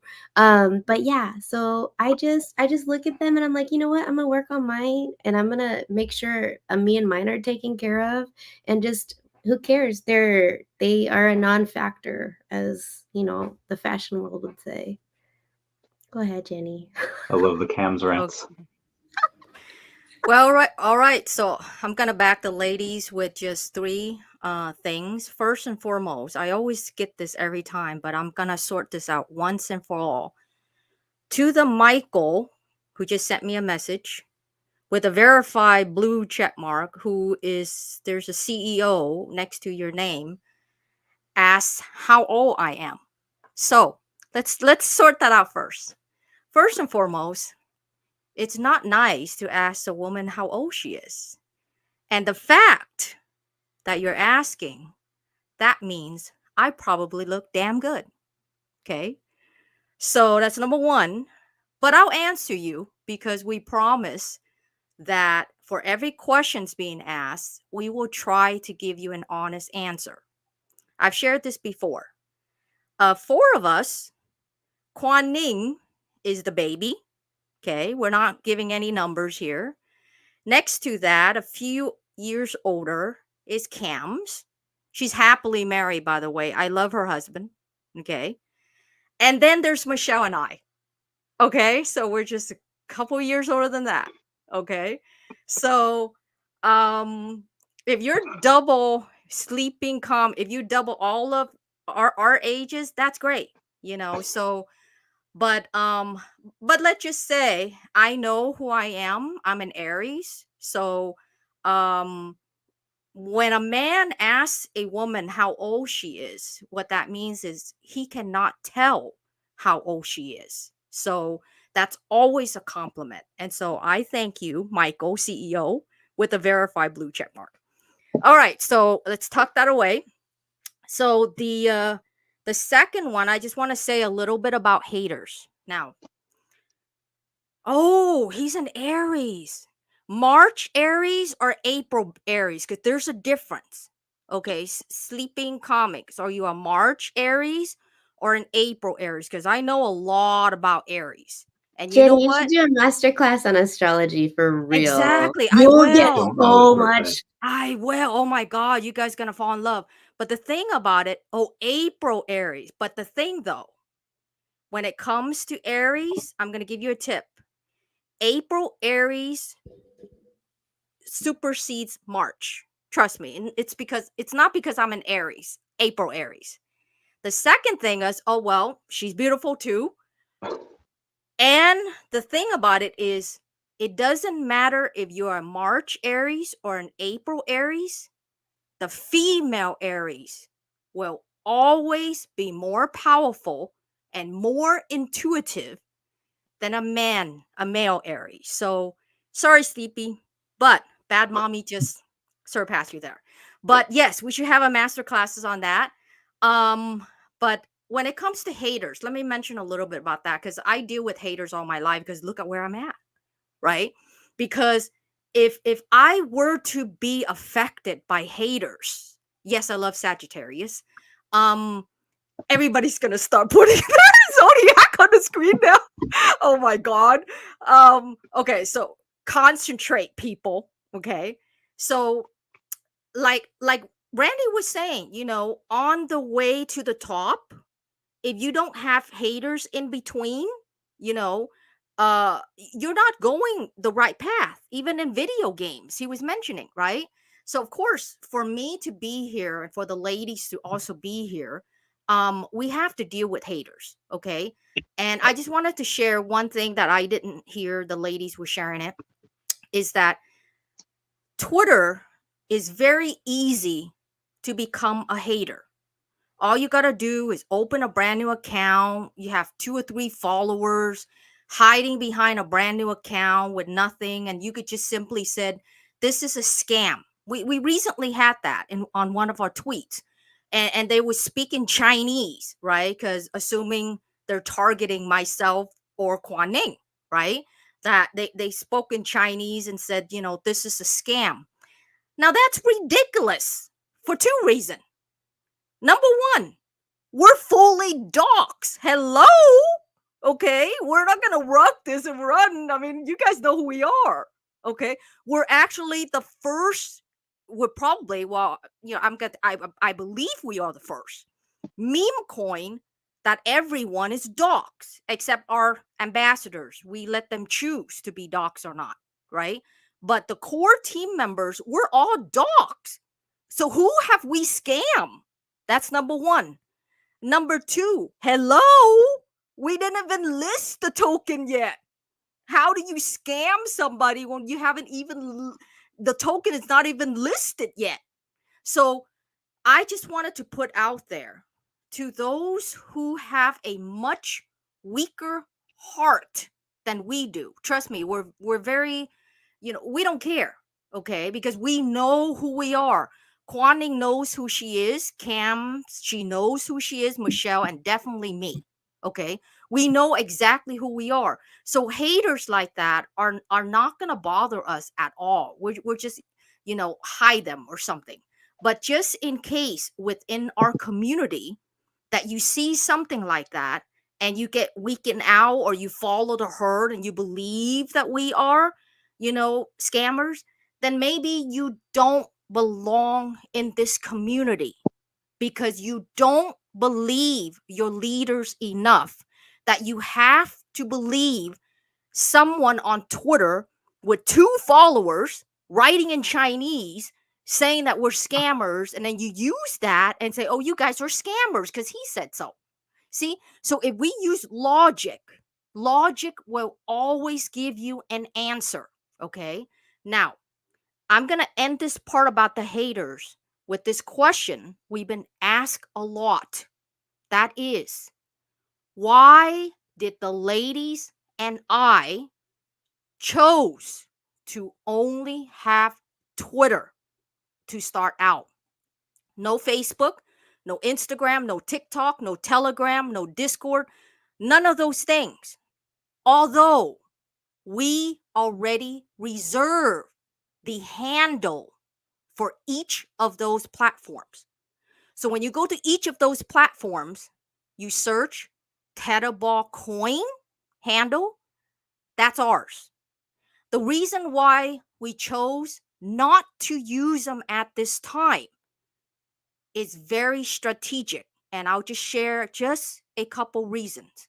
But yeah, so I just look at them and I'm like, you know what? I'm gonna work on mine, and I'm gonna make sure me and mine are taken care of, and just, who cares? They are a non-factor, as the fashion world would say. Go ahead, Jenny. I love the Cams rants. Well, all right. So I'm gonna back the ladies with just three things. First and foremost, I always get this every time, but I'm gonna sort this out once and for all. To the Michael who just sent me a message with a verified blue check mark, who is there's a CEO next to your name, asks how old I am. So let's sort that out first. First and foremost, it's not nice to ask a woman how old she is. And the fact that you're asking, that means I probably look damn good. Okay. So that's number one. But I'll answer you because we promise that for every questions being asked, we will try to give you an honest answer. I've shared this before. Four of us, Kuan Ning is the baby. Okay. We're not giving any numbers here. Next to that, a few years older is Cam's. She's happily married, by the way. I love her husband. Okay. And then there's Michelle and I. Okay. So we're just a couple years older than that. Okay. So if you're double sleeping calm, if you double all of our ages, that's great. So but let's just say I know who I am. I'm an Aries. So um when a man asks a woman how old she is, what that means is he cannot tell how old she is. So that's always a compliment. And so I thank you, Michael, CEO, with a verified blue check mark. All right, so let's tuck that away. So the second one, I just want to say a little bit about haters. Now, oh, he's an Aries. March Aries or April Aries? Because there's a difference. Okay, sleeping comics. Are you a March Aries or an April Aries? Because I know a lot about Aries. And you know Jenny, you should what? do a masterclass on astrology for real. Exactly. I You'll get will. Don't know so this person. much. I will. Oh my God, you guys gonna fall in love. But the thing about it, April Aries. But the thing though, when it comes to Aries, I'm gonna give you a tip. April Aries supersedes March. Trust me. And it's not because I'm an Aries, April Aries. The second thing is, oh, well, she's beautiful too. And the thing about it is, it doesn't matter if you're a March Aries or an April Aries, the female Aries will always be more powerful and more intuitive than a male Aries. So sorry, Sleepy, but bad mommy just surpassed you there. But yes, we should have a master classes on that. But when it comes to haters, let me mention a little bit about that because I deal with haters all my life because look at where I'm at, right? Because if I were to be affected by haters, yes, I love Sagittarius. Everybody's gonna start putting their zodiac on the screen now. Oh my god. Okay, so concentrate, people. Okay, so like Randy was saying, on the way to the top, if you don't have haters in between, you know, you're not going the right path, even in video games, he was mentioning, right? So, of course, for me to be here and for the ladies to also be here, we have to deal with haters, okay? And I just wanted to share one thing that I didn't hear the ladies were sharing it is that Twitter is very easy to become a hater. All you got to do is open a brand new account. You have 2 or 3 followers hiding behind a brand new account with nothing. And you could just simply said, this is a scam. We recently had that on one of our tweets. And they would speak in Chinese, right? Because assuming they're targeting myself or Kuan Ning, right? That they spoke in Chinese and said, this is a scam. Now that's ridiculous for 2 reasons. Number one, we're fully docs. Hello? Okay, we're not gonna rock this and run. I mean, you guys know who we are. Okay, we're actually the first. We're probably I believe we are the first meme coin that everyone is docs except our ambassadors. We let them choose to be docs or not, right? But the core team members, we're all dogs. So who have we scammed? That's number one. Number two, hello, we didn't even list the token yet. How do you scam somebody when you haven't even, the token is not even listed yet? So I just wanted to put out there to those who have a much weaker heart than we do. Trust me, we're very, we don't care, okay? Because we know who we are. Kwan knows who she is. Cam, she knows who she is. Michelle, and definitely me. Okay, we know exactly who we are. So haters like that are not gonna bother us at all. We're just hide them or something. But just in case within our community that you see something like that and you get weakened out, or you follow the herd and you believe that we are, scammers, then maybe you don't belong in this community because you don't believe your leaders enough, that you have to believe someone on Twitter with 2 followers writing in Chinese saying that we're scammers, and then you use that and say, oh, you guys are scammers because he said so. See? So if we use logic will always give you an answer. Okay? Now, I'm going to end this part about the haters with this question we've been asked a lot. That is, why did the ladies and I chose to only have Twitter to start out? No Facebook, no Instagram, no TikTok, no Telegram, no Discord, none of those things. Although we already reserve the handle for each of those platforms. So when you go to each of those platforms, you search Tetherball coin handle, that's ours. The reason why we chose not to use them at this time is very strategic, and I'll just share just a couple reasons.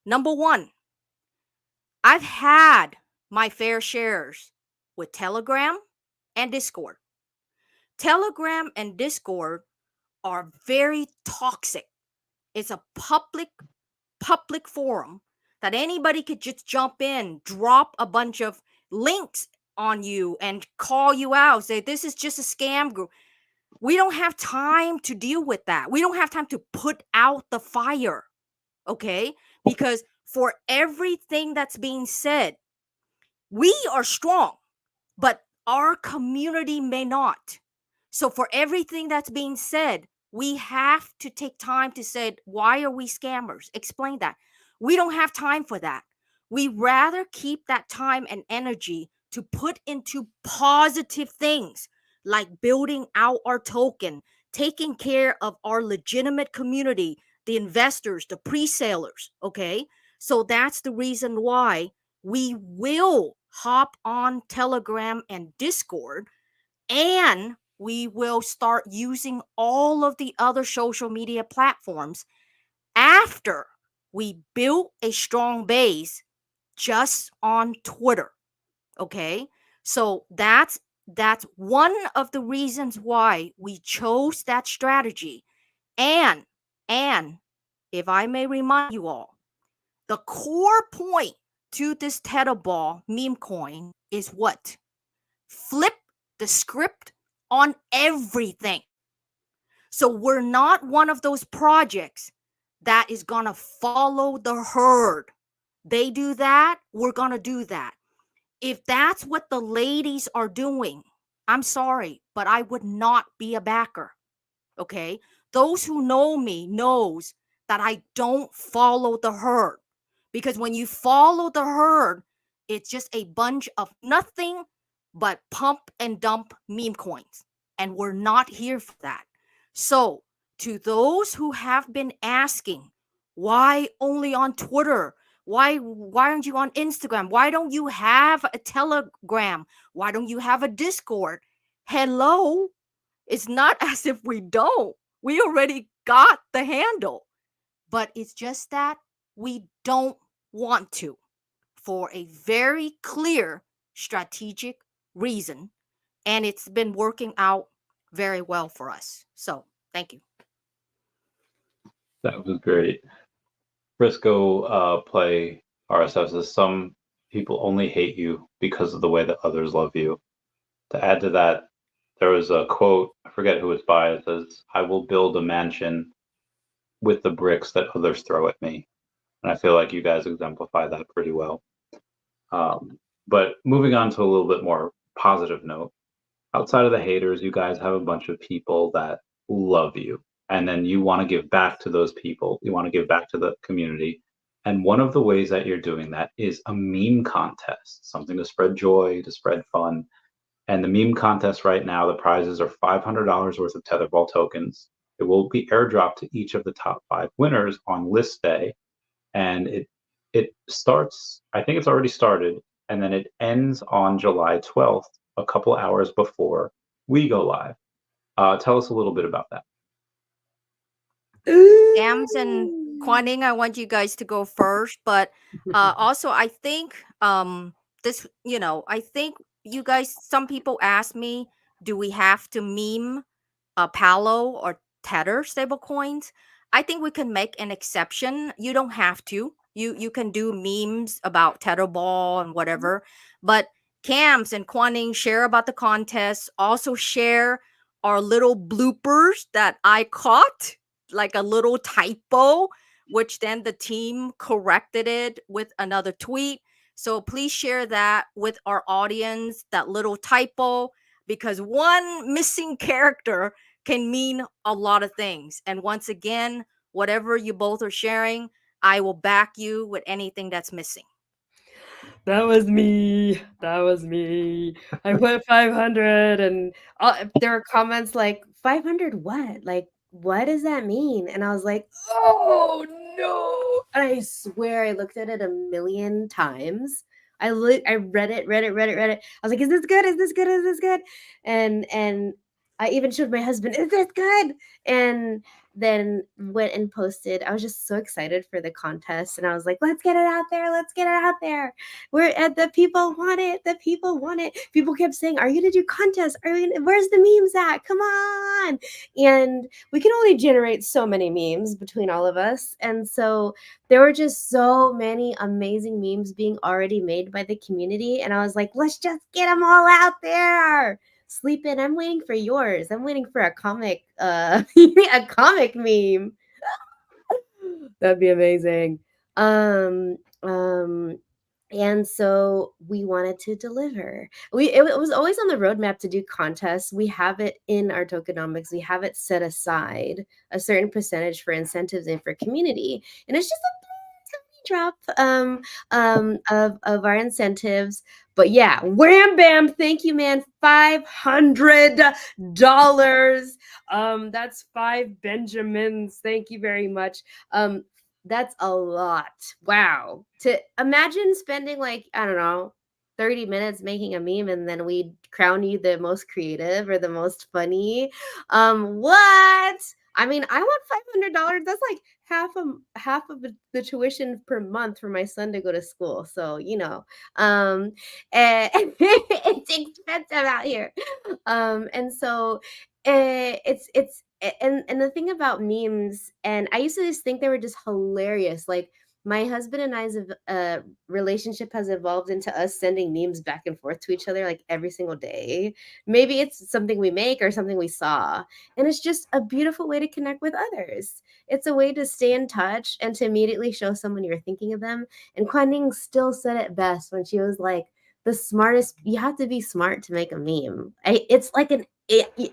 Number one, I've had my fair shares with Telegram and Discord. Telegram and Discord are very toxic. It's a public forum that anybody could just jump in, drop a bunch of links on you and call you out, say this is just a scam group. We don't have time to deal with that. We don't have time to put out the fire, okay? Because for everything that's being said, we are strong, but our community may not. So for everything that's being said, we have to take time to say, why are we scammers? Explain that. We don't have time for that. We rather keep that time and energy to put into positive things like building out our token, taking care of our legitimate community, the investors, the pre-salers, okay? So that's the reason why we will hop on Telegram and Discord, and we will start using all of the other social media platforms after we build a strong base just on Twitter. Okay? So that's one of the reasons why we chose that strategy. And if I may remind you all, the core point to this Tetherball meme coin is what? Flip the script on everything. So we're not one of those projects that is going to follow the herd. They do that, we're going to do that. If that's what the ladies are doing, I'm sorry, but I would not be a backer. Okay? Those who know me knows that I don't follow the herd. Because when you follow the herd, it's just a bunch of nothing but pump and dump meme coins. And we're not here for that. So, to those who have been asking, why only on Twitter? Why aren't you on Instagram? Why don't you have a Telegram? Why don't you have a Discord? Hello? It's not as if we don't. We already got the handle. But it's just that we don't want to, for a very clear strategic reason, and it's been working out very well for us. So thank you. That was great. Frisco play RSS says some people only hate you because of the way that others love you. To add to that, there was a quote, I forget who it's by, it says, I will build a mansion with the bricks that others throw at me. And I feel like you guys exemplify that pretty well. But moving on to a little bit more positive note, outside of the haters, you guys have a bunch of people that love you. And then you want to give back to those people. You want to give back to the community. And one of the ways that you're doing that is a meme contest, something to spread joy, to spread fun. And the meme contest right now, the prizes are $500 worth of Tetherball tokens. It will be airdropped to each of the top 5 winners on list day. And it starts, I think it's already started, and then it ends on July 12th, a couple hours before we go live. Tell us a little bit about that. Gams and Kwaning, I want you guys to go first, but also I think this, I think you guys, some people ask me, do we have to meme Palo or Tether stable coins? I think we can make an exception. You don't have to. You can do memes about Tetherball and whatever, but Cams and Kwaning share about the contest. Also share our little bloopers that I caught, like a little typo, which then the team corrected it with another tweet. So please share that with our audience, that little typo, because one missing character can mean a lot of things. And once again, whatever you both are sharing, I will back you with anything that's missing. That was me. That was me. I put 500 and there were comments like, 500 what? Like, what does that mean? And I was like, oh no. And I swear I looked at it a million times. I read it. I was like, is this good? Is this good? Is this good? And I even showed my husband, is this good? And then went and posted. I was just so excited for the contest. And I was like, let's get it out there. Let's get it out there. We're at the people want it. The people want it. People kept saying, are you going to do contests? Where's the memes at? Come on. And we can only generate so many memes between all of us. And so there were just so many amazing memes being already made by the community. And I was like, let's just get them all out there. Sleep in. I'm waiting for yours. I'm waiting for a comic, a comic meme. That'd be amazing. And so we wanted to deliver. It was always on the roadmap to do contests. We have it in our tokenomics. We have it set aside a certain percentage for incentives and for community. And it's just a drop of our incentives. But yeah, wham bam, thank you, man. $500. That's 5 Benjamins. Thank you very much. That's a lot. Wow. To imagine spending like, I don't know, 30 minutes making a meme and then we crown you the most creative or the most funny. What? I mean, I want $500. That's like half of the tuition per month for my son to go to school. So, and it's expensive out here. And so it's and the thing about memes, and I used to just think they were just hilarious. Like my husband and I's relationship has evolved into us sending memes back and forth to each other like every single day. Maybe it's something we make or something we saw. And it's just a beautiful way to connect with others. It's a way to stay in touch and to immediately show someone you're thinking of them. And Kuan Ning still said it best when she was like, the smartest, you have to be smart to make a meme. It's like it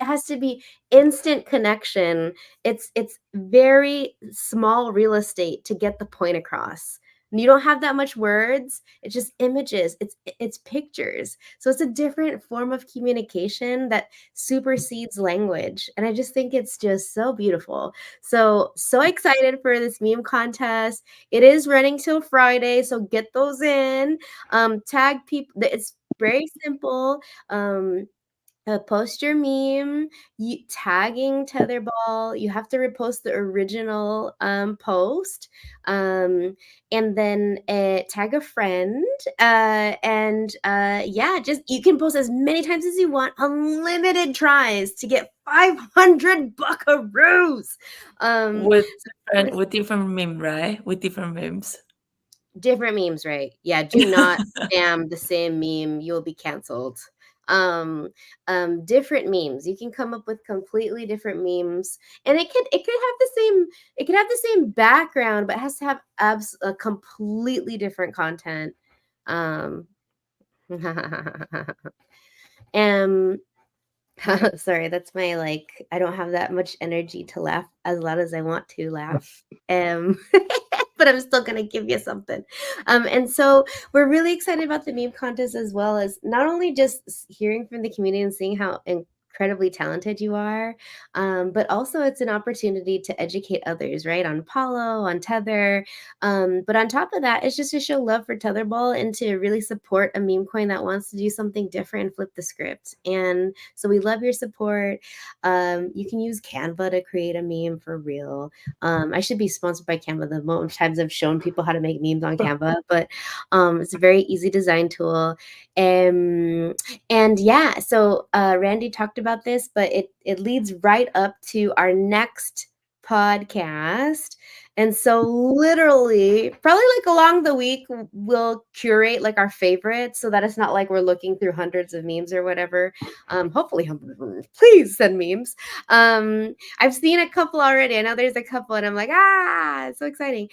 has to be instant connection. It's very small real estate to get the point across. And you don't have that much words. It's just images. It's pictures. So it's a different form of communication that supersedes language. And I just think it's just so beautiful. So excited for this meme contest. It is running till Friday, so get those in. Tag people. It's very simple. Post your meme, tagging Tetherball. You have to repost the original post, and then tag a friend. Yeah, just you can post as many times as you want. Unlimited tries to get 500 buckaroos. With different meme, right? With different memes. Different memes, right? Yeah, do not spam the same meme. You'll be canceled. Different memes. You can come up with completely different memes, and it could have the same background, but it has to have a completely different content. Sorry, that's my I don't have that much energy to laugh as loud as I want to laugh. But I'm still gonna give you something. And so we're really excited about the meme contest, as well as not only just hearing from the community and seeing how incredibly talented you are, but also it's an opportunity to educate others, right? On Apollo, on Tether. But on top of that, it's just to show love for Tetherball and to really support a meme coin that wants to do something different and flip the script. And so we love your support. You can use Canva to create a meme for real. I should be sponsored by Canva. The amount of times I've shown people how to make memes on Canva, but it's a very easy design tool. And yeah, so Randy talked about this, but it leads right up to our next podcast. And so literally, probably along the week, we'll curate our favorites so that it's not like we're looking through hundreds of memes or whatever. Hopefully, please send memes. I've seen a couple already. I know there's a couple, and I'm like, it's so exciting.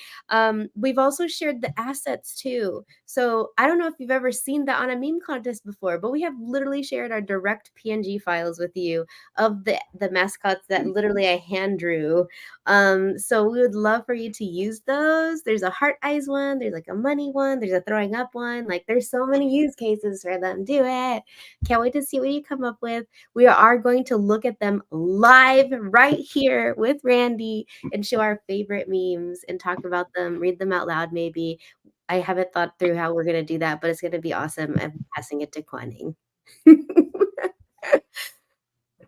We've also shared the assets too. So I don't know if you've ever seen that on a meme contest before, but we have literally shared our direct PNG files with you of the mascots that literally I hand drew. So we would love for you to use those. There's a heart eyes one, there's a money one, there's a throwing up one. There's so many use cases for them. Do it. Can't wait to see what you come up with. We are going to look at them live right here with Randy and show our favorite memes and talk about them, read them out loud maybe. I haven't thought through how we're going to do that, but it's going to be awesome. I'm passing it to Kwan-Ning.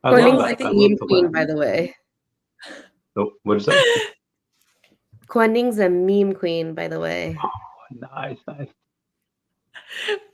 Kwan-Ning's a meme queen, by the way. Oh, what did you say? Kwan-Ning's a meme queen, by the way. Oh, nice.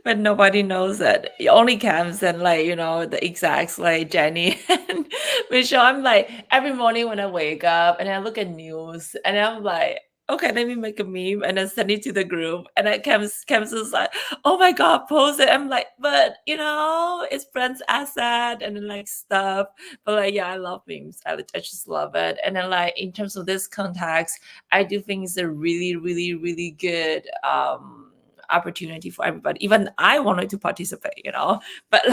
But nobody knows that. Only Cams and the execs like Jenny and Michelle. I'm every morning when I wake up and I look at news and I'm like, okay, let me make a meme and then send it to the group. And then Cams is like, oh my God, post it. I'm like, but it's friend's asset and then stuff. But yeah, I love memes. I just love it. And then in terms of this context, I do think it's a really, really, really good opportunity for everybody. Even I wanted to participate, but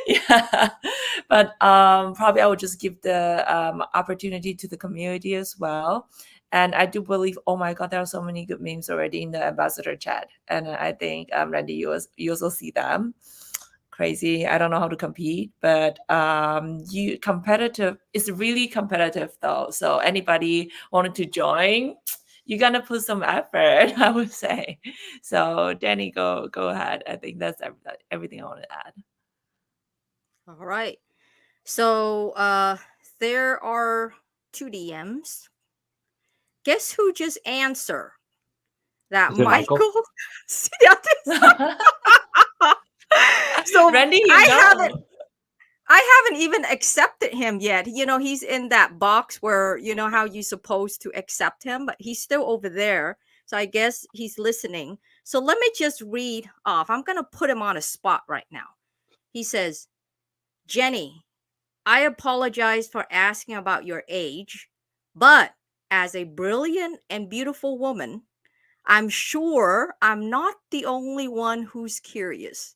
yeah, but probably I would just give the opportunity to the community as well. And I do believe, oh my God, there are so many good memes already in the ambassador chat. And I think, Randy, you also see them. Crazy. I don't know how to compete, but competitive. It's really competitive though. So anybody wanted to join, you're gonna put some effort, I would say. So Danny, go ahead. I think that's everything I want to add. All right. So there are 2 DMs. Guess who just answered? That Is it Michael? So Randy, I haven't even accepted him yet. He's in that box where how you supposed to accept him, but he's still over there. So I guess he's listening. So let me just read off. I'm going to put him on a spot right now. He says, Jenny, I apologize for asking about your age, but as a brilliant and beautiful woman, I'm sure I'm not the only one who's curious.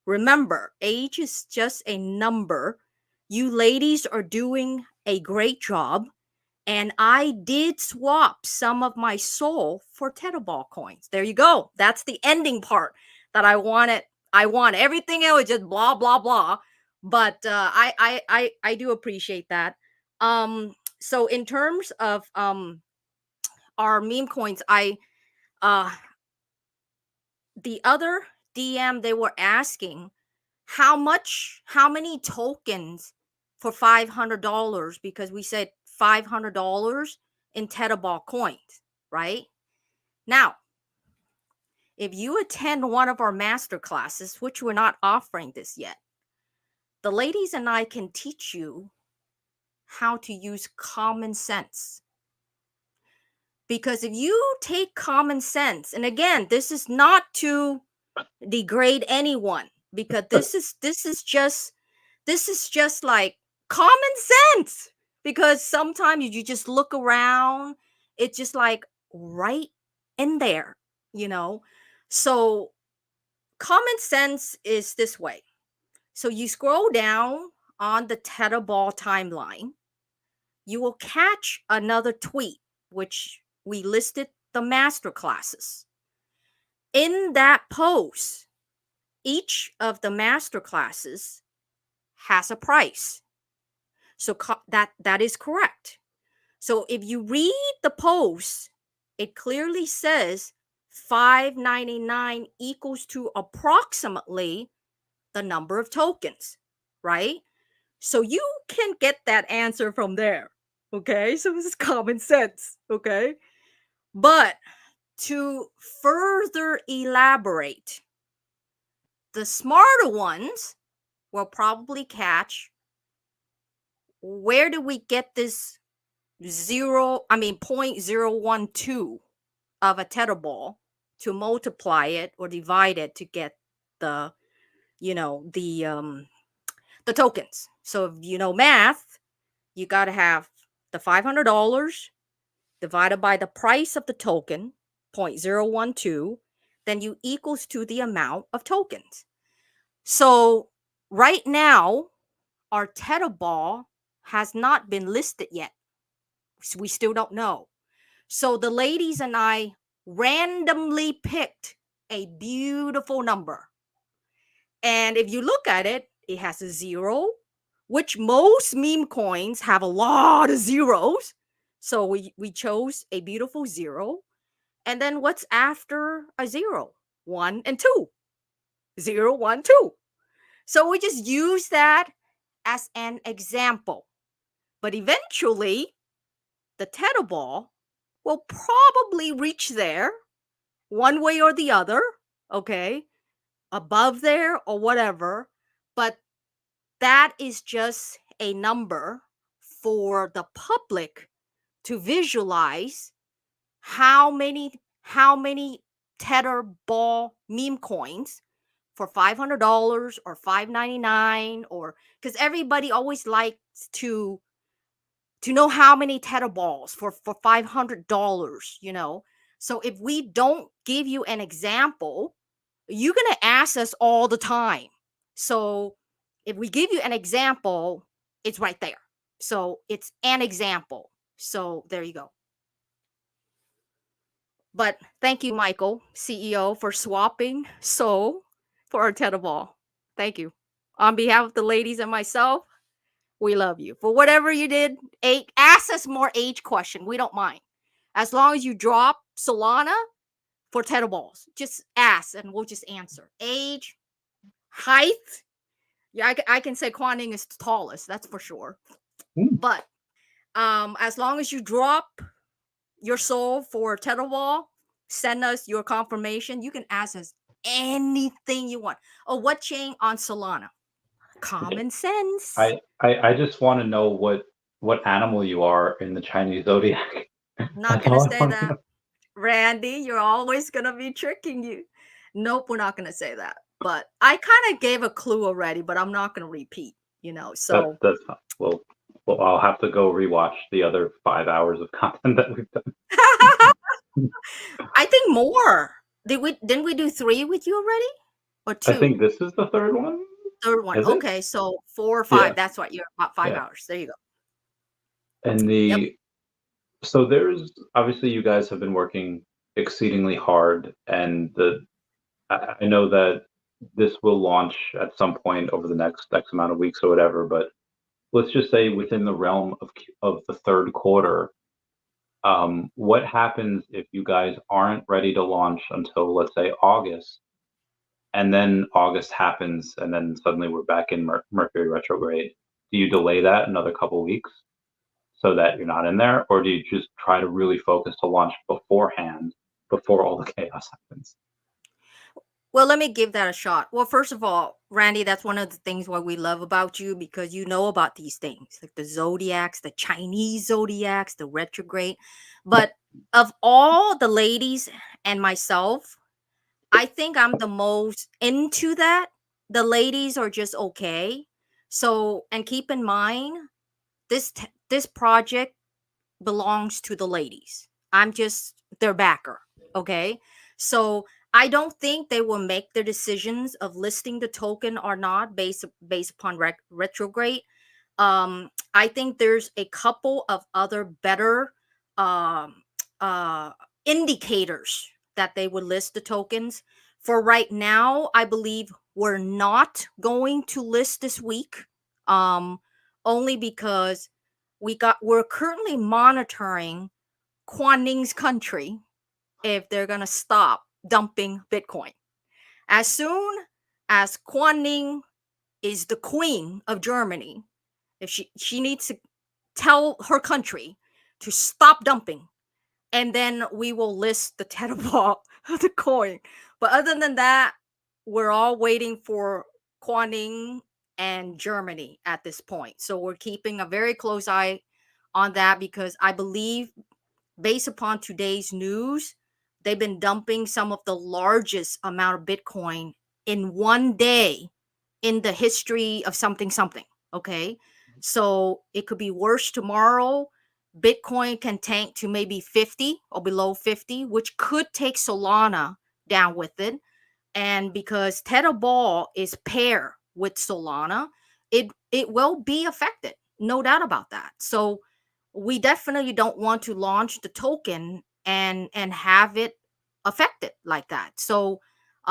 Remember, age is just a number. You ladies are doing a great job. And I did swap some of my soul for Tetherball coins. There you go. That's the ending part that I wanted. I want everything else just blah blah blah. But I do appreciate that. So in terms of our meme coins, the other DM they were asking how many tokens for $500, because we said $500 in Tetherball coins, right? Now, if you attend one of our master classes, which we're not offering this yet, the ladies and I can teach you how to use common sense. Because if you take common sense, and again, this is not to degrade anyone, because this is just like common sense. Because sometimes you just look around, it's just like right in there, you know. So common sense is this way. So you scroll down on the Tetherball timeline, you will catch another tweet, which we listed the master classes. In that post, each of the master classes has a price. So that is correct. So if you read the post, it clearly says $5.99 equals to approximately the number of tokens, right? So you can get that answer from there. Okay, so this is common sense. Okay, but to further elaborate, the smarter ones will probably catch, where do we get this 0.012 of a tetherball to multiply it or divide it to get the the tokens. So if you know math, you got to have the $500 divided by the price of the token, 0.012, then you equals to the amount of tokens. So right now, our tetherball has not been listed yet. So we still don't know. So the ladies and I randomly picked a beautiful number. And if you look at it, it has a 0, which most meme coins have a lot of zeros. So we chose a beautiful 0. And then what's after a 0? 1 and 2. 0, 1, 2. So we just use that as an example. But eventually, the tetherball will probably reach there one way or the other, okay, above there or whatever. But that is just a number for the public to visualize how many tetherball meme coins for $500 or $5.99, or because everybody always likes to know how many tetherballs for $500, you know. So if we don't give you an example, you're gonna ask us all the time. So if we give you an example, it's right there. So it's an example. So there you go. But thank you, Michael, CEO, for swapping Soul for our tetherball. Thank you. On behalf of the ladies and myself, we love you. For whatever you did, ask us more age question. We don't mind. As long as you drop Solana for tetherballs, just ask and we'll just answer. Age, height. Yeah, I can say Quanning is the tallest, that's for sure. But as long as you drop your soul for tetherball, send us your confirmation. You can ask us anything you want. Oh, what chain on Solana? Common sense. I just want to know what animal you are in the Chinese zodiac. Not gonna say that. Randy, you're always gonna be tricking you. Nope, we're not gonna say that. But I kind of gave a clue already, but I'm not gonna repeat, you know. So that's fine. Well, I'll have to go rewatch the other 5 hours of content that we've done. I think more. Didn't we do 3 with you already? Or 2? I think this is the third one. Third one. Is it? Okay, so 4 or 5. Yeah. That's what you're about 5 hours. There you go. And so there's obviously you guys have been working exceedingly hard, and I know that this will launch at some point over the next X amount of weeks or whatever, but let's just say within the realm of the third quarter, what happens if you guys aren't ready to launch until, let's say, August, and then August happens, and then suddenly we're back in Mercury retrograde. Do you delay that another couple weeks so that you're not in there, or do you just try to really focus to launch beforehand, before all the chaos happens? Well, let me give that a shot. Well, first of all, Randy, that's one of the things what we love about you, because you know about these things, like the zodiacs, the Chinese zodiacs, the retrograde. But of all the ladies and myself, I think I'm the most into that. The ladies are just okay. So, and keep in mind, this project belongs to the ladies. I'm just their backer. Okay. So I don't think they will make the decisions of listing the token or not based upon retrograde. I think there's a couple of other better um, uh, indicators that they would list the tokens. For right now, I believe we're not going to list this week, only because we're currently monitoring Kuan country if they're gonna stop dumping Bitcoin. As soon as Kuan is the queen of Germany, if she needs to tell her country to stop dumping, and then we will list the Tetherball of the coin. But other than that, we're all waiting for Kuan and Germany at this point. So we're keeping a very close eye on that, because I believe, based upon today's news, they've been dumping some of the largest amount of Bitcoin in one day in the history of something something. Okay, so it could be worse tomorrow. Bitcoin can tank to maybe 50 or below 50, which could take Solana down with it. And because Tetherball is pair with Solana, it will be affected, no doubt about that. So we definitely don't want to launch the token and have it affected like that. So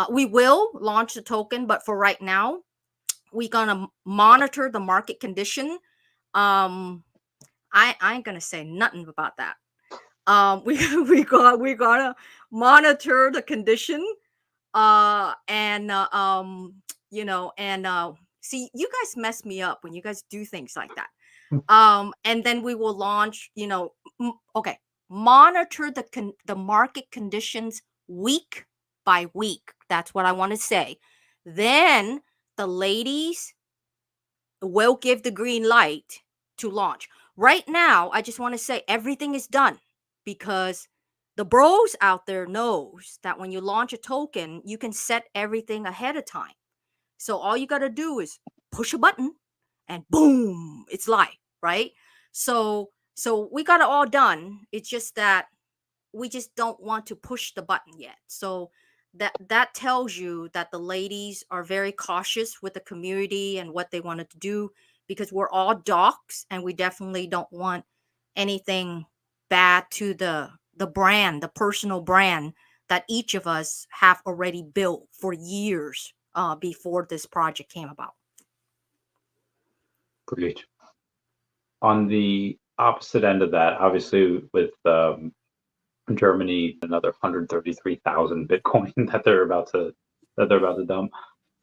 we will launch the token, but for right now, we're gonna monitor the market condition. I ain't gonna say nothing about that. We gotta monitor the condition, and see, you guys mess me up when you guys do things like that. And then we will launch, okay, monitor the market conditions week by week. That's what I want to say. Then the ladies will give the green light to launch. Right now, I just want to say everything is done, because the bros out there knows that when you launch a token, you can set everything ahead of time. So all you got to do is push a button and boom, it's live, right? So we got it all done. It's just that we just don't want to push the button yet. So that tells you that the ladies are very cautious with the community and what they wanted to do, because we're all docs and we definitely don't want anything bad to the brand, the personal brand that each of us have already built for years before this project came about. Great. On the opposite end of that, obviously with Germany, another 133,000 Bitcoin that they're about to dump.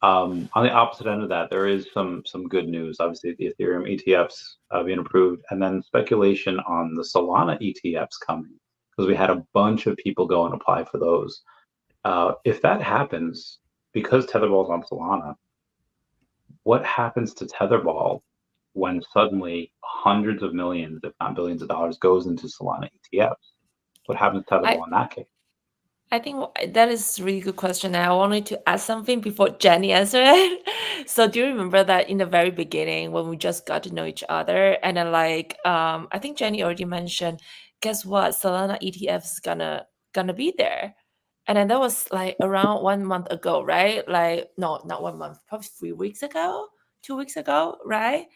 On the opposite end of that, there is some good news. Obviously, the Ethereum ETFs being approved, and then speculation on the Solana ETFs coming, because we had a bunch of people go and apply for those. If that happens, because Tetherball is on Solana, what happens to Tetherball when suddenly hundreds of millions, if not billions of dollars, goes into Solana ETFs? What happens to Tetherball in that case? I think that is a really good question. And I wanted to add something before Jenny answered it. So do you remember that in the very beginning when we just got to know each other, and then I think Jenny already mentioned, guess what? Solana ETF is gonna be there. And then that was like around 1 month ago, right? Like, no, not 1 month, probably 3 weeks ago, 2 weeks ago, right?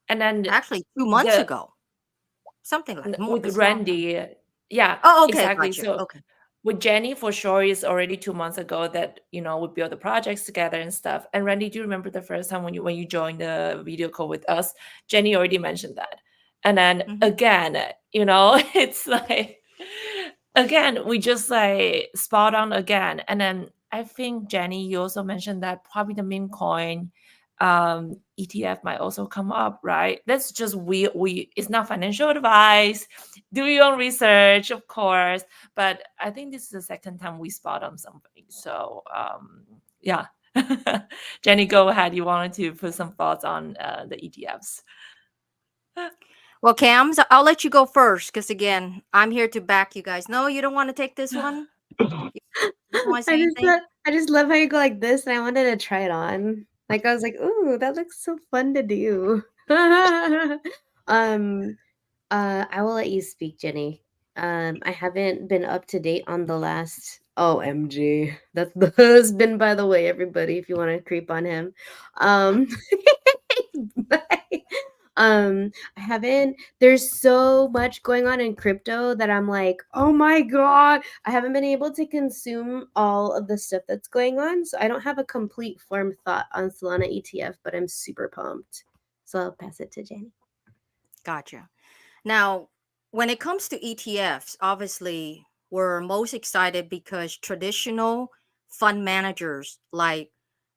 And then Actually, 2 months ago, something like more, with Randy, yeah, oh, okay, exactly. gotcha. So Okay. with Jenny, for sure, it's already 2 months ago that we built the projects together and stuff. And Randy, do you remember the first time when you joined the video call with us? Jenny already mentioned that. And then again, it's like again, we just like spot on again. And then I think Jenny, you also mentioned that probably the meme coin ETF might also come up, right? That's just we it's not financial advice. Do your own research, of course. But I think this is the second time we spot on something. So yeah. Jenny, go ahead. You wanted to put some thoughts on the ETFs. Well, Cams, I'll let you go first because again, I'm here to back you guys. No, you don't want to take this one. You don't want to say anything. I just love how you go like this, and I wanted to try it on. Like I was like, "Ooh, that looks so fun to do." I will let you speak, Jenny. I haven't been up to date on the last. OMG, that's the husband, by the way, everybody. If you want to creep on him, um, I haven't. There's so much going on in crypto that I'm like, oh my god, I haven't been able to consume all of the stuff that's going on, so I don't have a complete formed thought on Solana ETF, but I'm super pumped. So I'll pass it to Jenny. Gotcha. Now, when it comes to ETFs, obviously we're most excited because traditional fund managers like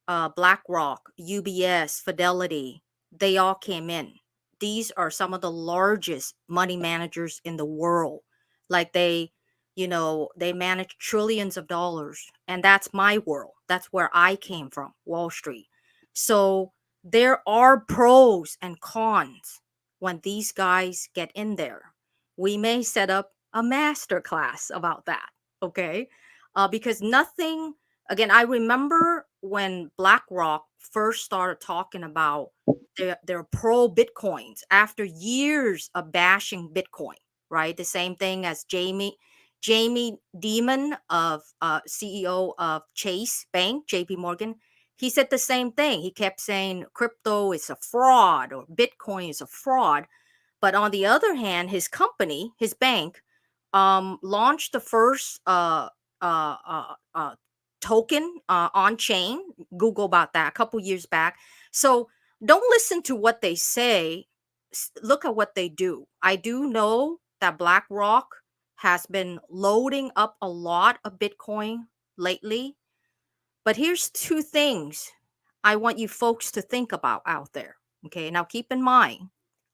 BlackRock, UBS, Fidelity, they all came in. These are some of the largest money managers in the world. Like they manage trillions of dollars. And that's my world. That's where I came from, Wall Street. So there are pros and cons when these guys get in there. We may set up a master class about that. Okay. Because nothing, again, I remember when BlackRock first started talking about their pro Bitcoins after years of bashing Bitcoin, right? The same thing as Jamie Dimon of CEO of Chase Bank, JP Morgan. He said the same thing. He kept saying crypto is a fraud or Bitcoin is a fraud. But on the other hand, his company, his bank, launched the first token on chain. Google about that a couple years back. So don't listen to what they say. Look at what they do. I do know that BlackRock has been loading up a lot of Bitcoin lately. But here's two things I want you folks to think about out there. Okay, now keep in mind,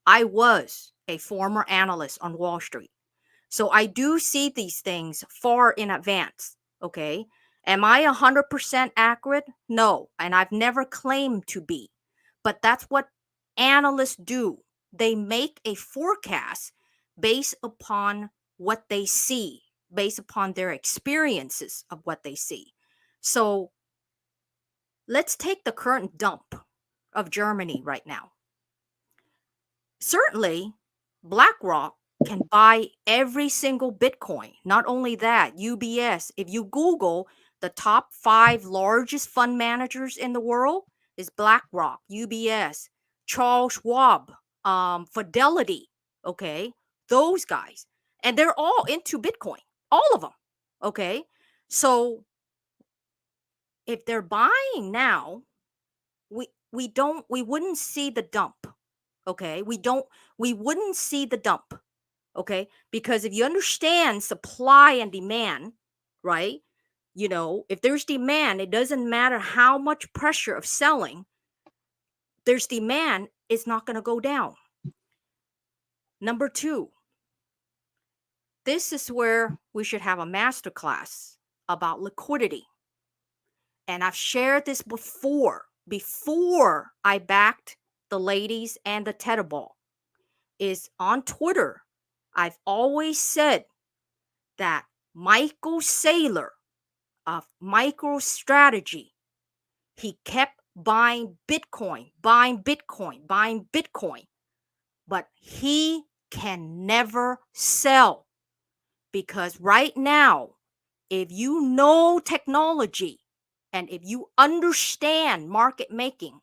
I was a former analyst on Wall Street. So I do see these things far in advance. Okay. Am I 100% accurate? No. And I've never claimed to be. But that's what analysts do. They make a forecast based upon what they see, based upon their experiences of what they see. So let's take the current dump of Germany right now. Certainly, BlackRock can buy every single Bitcoin. Not only that, UBS, if you Google the top 5 largest fund managers in the world, is BlackRock, UBS, Charles Schwab, Fidelity, okay? Those guys. And they're all into Bitcoin, all of them, okay? So if they're buying now, we wouldn't see the dump. Okay? We wouldn't see the dump. Okay? Because if you understand supply and demand, right? If there's demand, it doesn't matter how much pressure of selling, there's demand, it's not going to go down. Number 2, this is where we should have a master class about liquidity. And I've shared this before I backed the ladies and the Tetherball. Is on Twitter, I've always said that Michael Saylor of MicroStrategy, he kept buying Bitcoin, but he can never sell because right now, if you know technology and if you understand market making,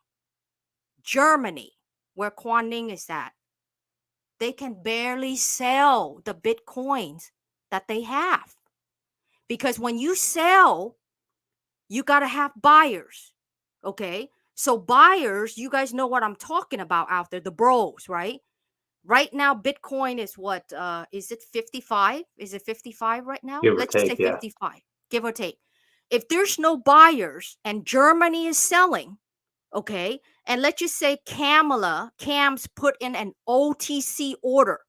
Germany, where Quan Ning is at, they can barely sell the Bitcoins that they have. Because when you sell, you got to have buyers. Okay. So buyers, you guys know what I'm talking about out there, the bros, right? Right now, Bitcoin is what? Is it 55? Is it 55 right now? Give or Let's just say take, yeah. 55, give or take. if there's no buyers and Germany is selling, okay, and let's just say Cam's put in an OTC order,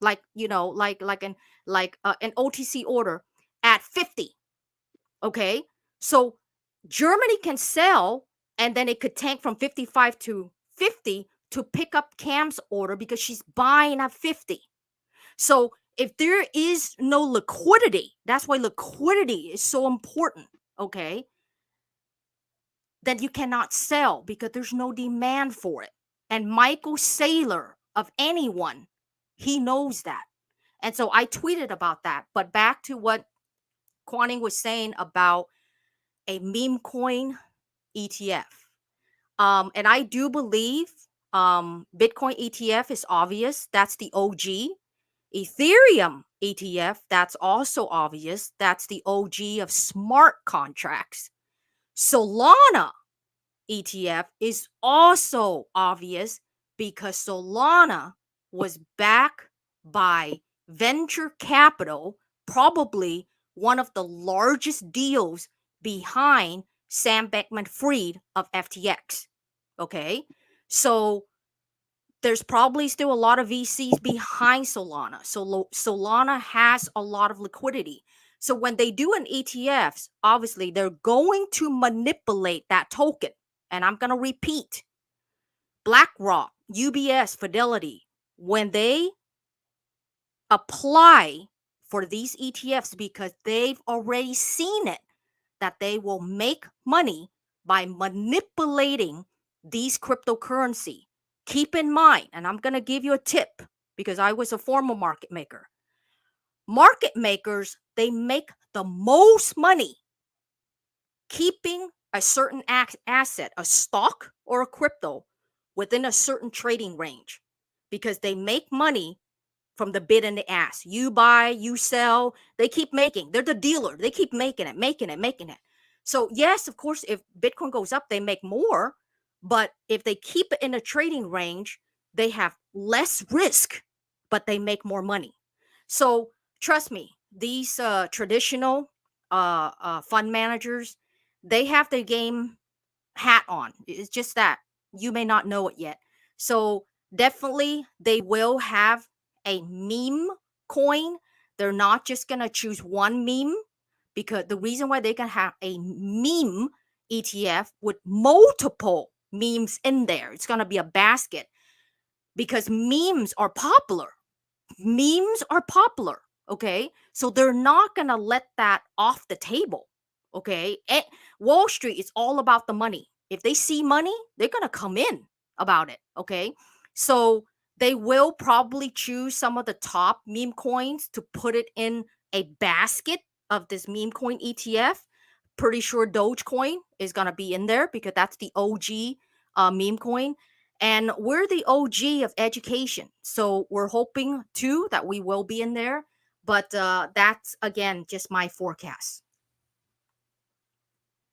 like an OTC order at 50, okay, so Germany can sell, and then it could tank from 55 to 50 to pick up Cam's order because she's buying at 50. So if there is no liquidity, that's why liquidity is so important, okay, then you cannot sell because there's no demand for it. And Michael Saylor, of anyone, he knows that. And so I tweeted about that. But back to what Quanning was saying about a meme coin ETF. And I do believe Bitcoin ETF is obvious. That's the OG. Ethereum ETF, that's also obvious. That's the OG of smart contracts. Solana ETF is also obvious because Solana was backed by venture capital, probably one of the largest deals behind Sam Bankman-Fried of FTX. Okay, so there's probably still a lot of VCs behind Solana. So Solana has a lot of liquidity. So when they do an ETFs, obviously they're going to manipulate that token. And I'm going to repeat, BlackRock, UBS, Fidelity, when they apply for these ETFs, because they've already seen it, that they will make money by manipulating these cryptocurrency. Keep in mind, and I'm going to give you a tip because I was a former market maker. Market makers, they make the most money keeping a certain asset, a stock or a crypto, within a certain trading range because they make money from the bid and the ask. You buy, you sell, they keep making. They're the dealer. They keep making it. So yes, of course, if Bitcoin goes up, they make more. But if they keep it in a trading range, they have less risk, but they make more money. So trust me, these traditional fund managers, they have their game hat on. It's just that you may not know it yet. So definitely they will have a meme coin. They're not just going to choose one meme, because the reason why they can have a meme ETF with multiple memes in there, it's going to be a basket, because memes are popular. Okay, so they're not going to let that off the table. Okay, Wall Street is all about the money. If they see money, they're going to come in about it. Okay, so they will probably choose some of the top meme coins to put it in a basket of this meme coin ETF. Pretty sure Dogecoin is going to be in there because that's the OG meme coin. And we're the OG of education. So we're hoping too that we will be in there. But that's, again, just my forecast.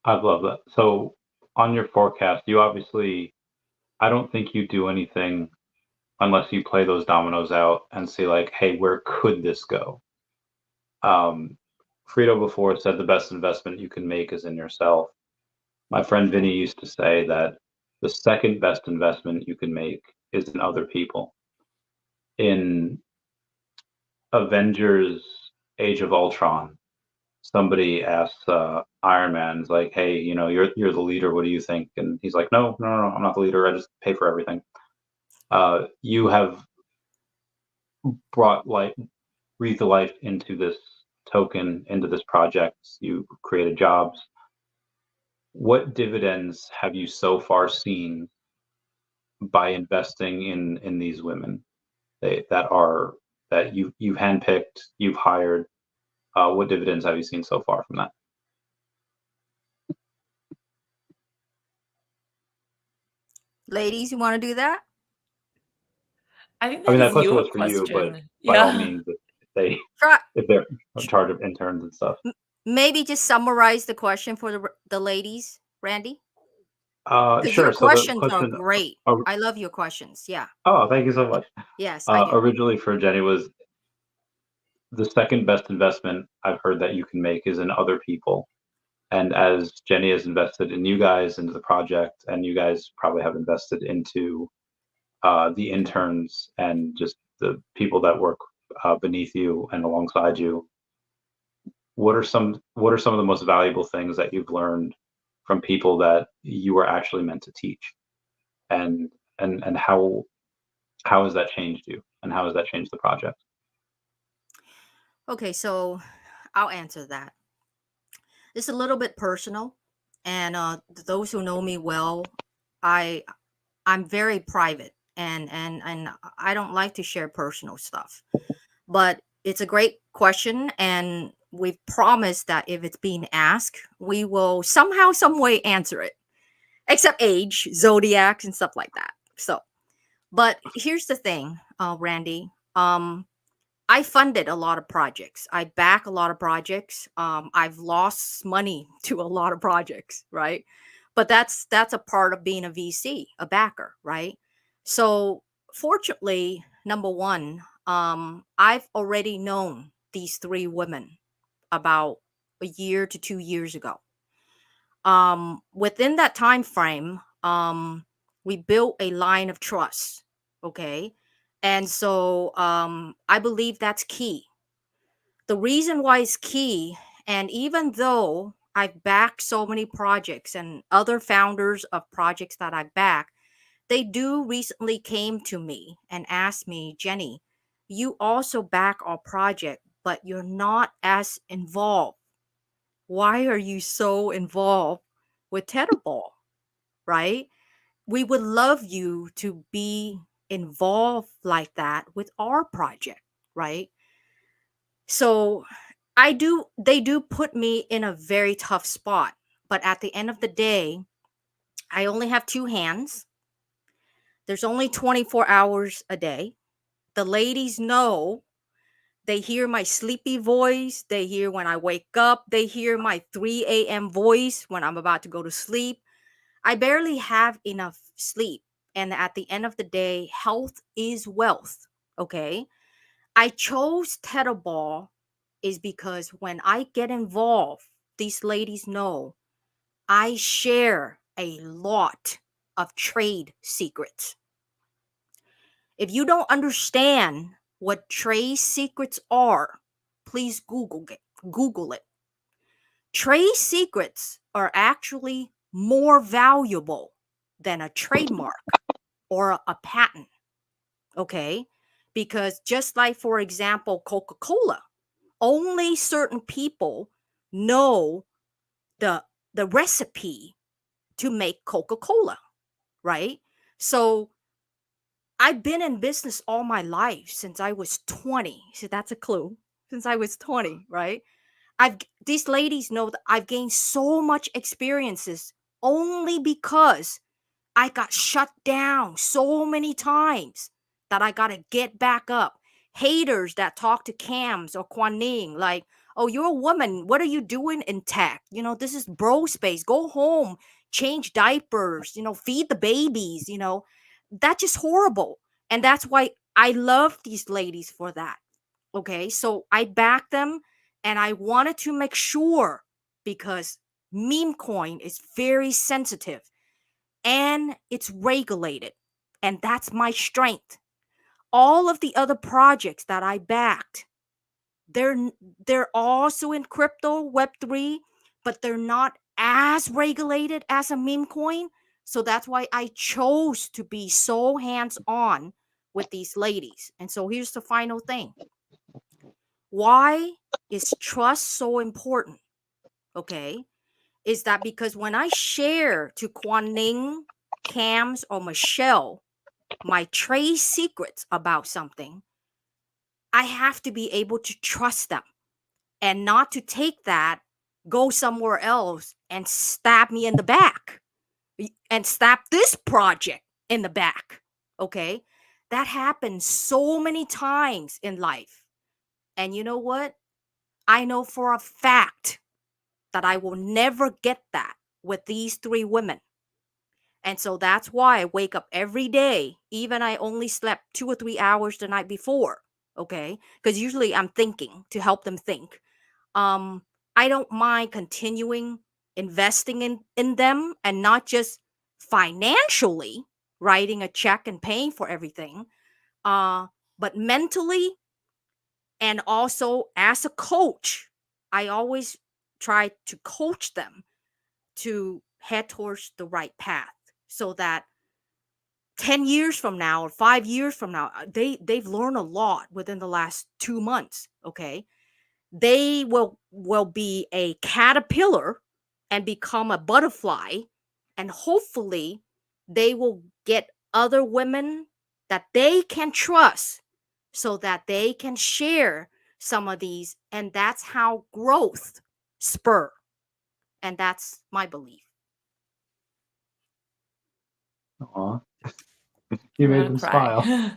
I love that. So on your forecast, you obviously, I don't think you do anything unless you play those dominoes out and see like, hey, where could this go? Frito before said the best investment you can make is in yourself. My friend Vinny used to say that the second best investment you can make is in other people. In Avengers Age of Ultron, somebody asks Iron Man, like, hey, you're the leader, what do you think? And he's like, no, I'm not the leader, I just pay for everything. You have breathed life into this token, into this project. You created jobs. What dividends have you so far seen by investing in these women that you've handpicked, you've hired? What dividends have you seen so far from that? Ladies, you want to do that? I think I mean, that is question your was for you, but question. by all Yeah. means, if Try, they're in charge of interns and stuff. maybe just summarize the question for the ladies, Randy. Because Sure. your So the questions are question. great. I love your questions. Yeah. Oh, thank you so much. Yes, I do. Originally for Jenny was the second best investment I've heard that you can make is in other people. And as Jenny has invested in you guys, into the project, and you guys probably have invested into the interns and just the people that work beneath you and alongside you, what are some of the most valuable things that you've learned from people that you were actually meant to teach, and how has that changed you, and how has that changed the project? Okay, so I'll answer that. It's a little bit personal, and those who know me well, I I'm very private, and I don't like to share personal stuff. But it's a great question, and we've promised that if it's being asked, we will somehow, some way answer it, except age, zodiacs, and stuff like that. So, but here's the thing, Randy. I funded a lot of projects. I back a lot of projects. I've lost money to a lot of projects, right? But that's a part of being a VC, a backer, right? So fortunately, number one, I've already known these three women about a year to 2 years ago. Within that time frame, we built a line of trust. Okay. And so I believe that's key. The reason why it's key, and even though I've backed so many projects and other founders of projects that I back, they do recently came to me and asked me, Jenny, you also back our project, but you're not as involved. Why are you so involved with Tetherball? Right? We would love you to be involved like that with our project, right? So they do put me in a very tough spot. But at the end of the day, I only have two hands. There's only 24 hours a day. The ladies know, they hear my sleepy voice. They hear when I wake up. They hear my 3 a.m. voice when I'm about to go to sleep. I barely have enough sleep. And at the end of the day, health is wealth. Okay. I chose Tetherball is because when I get involved, these ladies know I share a lot of trade secrets. If you don't understand what trade secrets are, please Google it. Google it. Trade secrets are actually more valuable than a trademark or a patent. Okay? Because just like, for example, Coca-Cola, only certain people know the the recipe to make Coca-Cola, right? So I've been in business all my life since I was 20. So that's a clue. Since I was 20, right? These ladies know that I've gained so much experiences only because I got shut down so many times that I got to get back up. Haters that talk to Cams or Quan Ning, like, oh, you're a woman. What are you doing in tech? This is bro space. Go home, change diapers, feed the babies, That's just horrible. And that's why I love these ladies for that. Okay. So I back them, and I wanted to make sure, because meme coin is very sensitive and it's regulated. And that's my strength. All of the other projects that I backed, they're also in crypto web3, but they're not as regulated as a meme coin. So that's why I chose to be so hands-on with these ladies. And so here's the final thing. Why is trust so important? Okay. Is that because when I share to Quan Ning, Cams, or Michelle my trade secrets about something, I have to be able to trust them and not to take that, go somewhere else and stab me in the back and stab this project in the back. Okay. That happens so many times in life. And you know what? I know for a fact that I will never get that with these three women. And so that's why I wake up every day, even I only slept 2 or 3 hours the night before. Okay. Because usually I'm thinking to help them think. I don't mind continuing investing in them, and not just financially writing a check and paying for everything, but mentally, and also as a coach. I always try to coach them to head towards the right path, so that 10 years from now or 5 years from now, they've learned a lot within the last 2 months, okay? They will be a caterpillar and become a butterfly, and hopefully they will get other women that they can trust, so that they can share some of these, and that's how growth spur. And that's my belief. Aw. You I'm made gonna them smile. cry.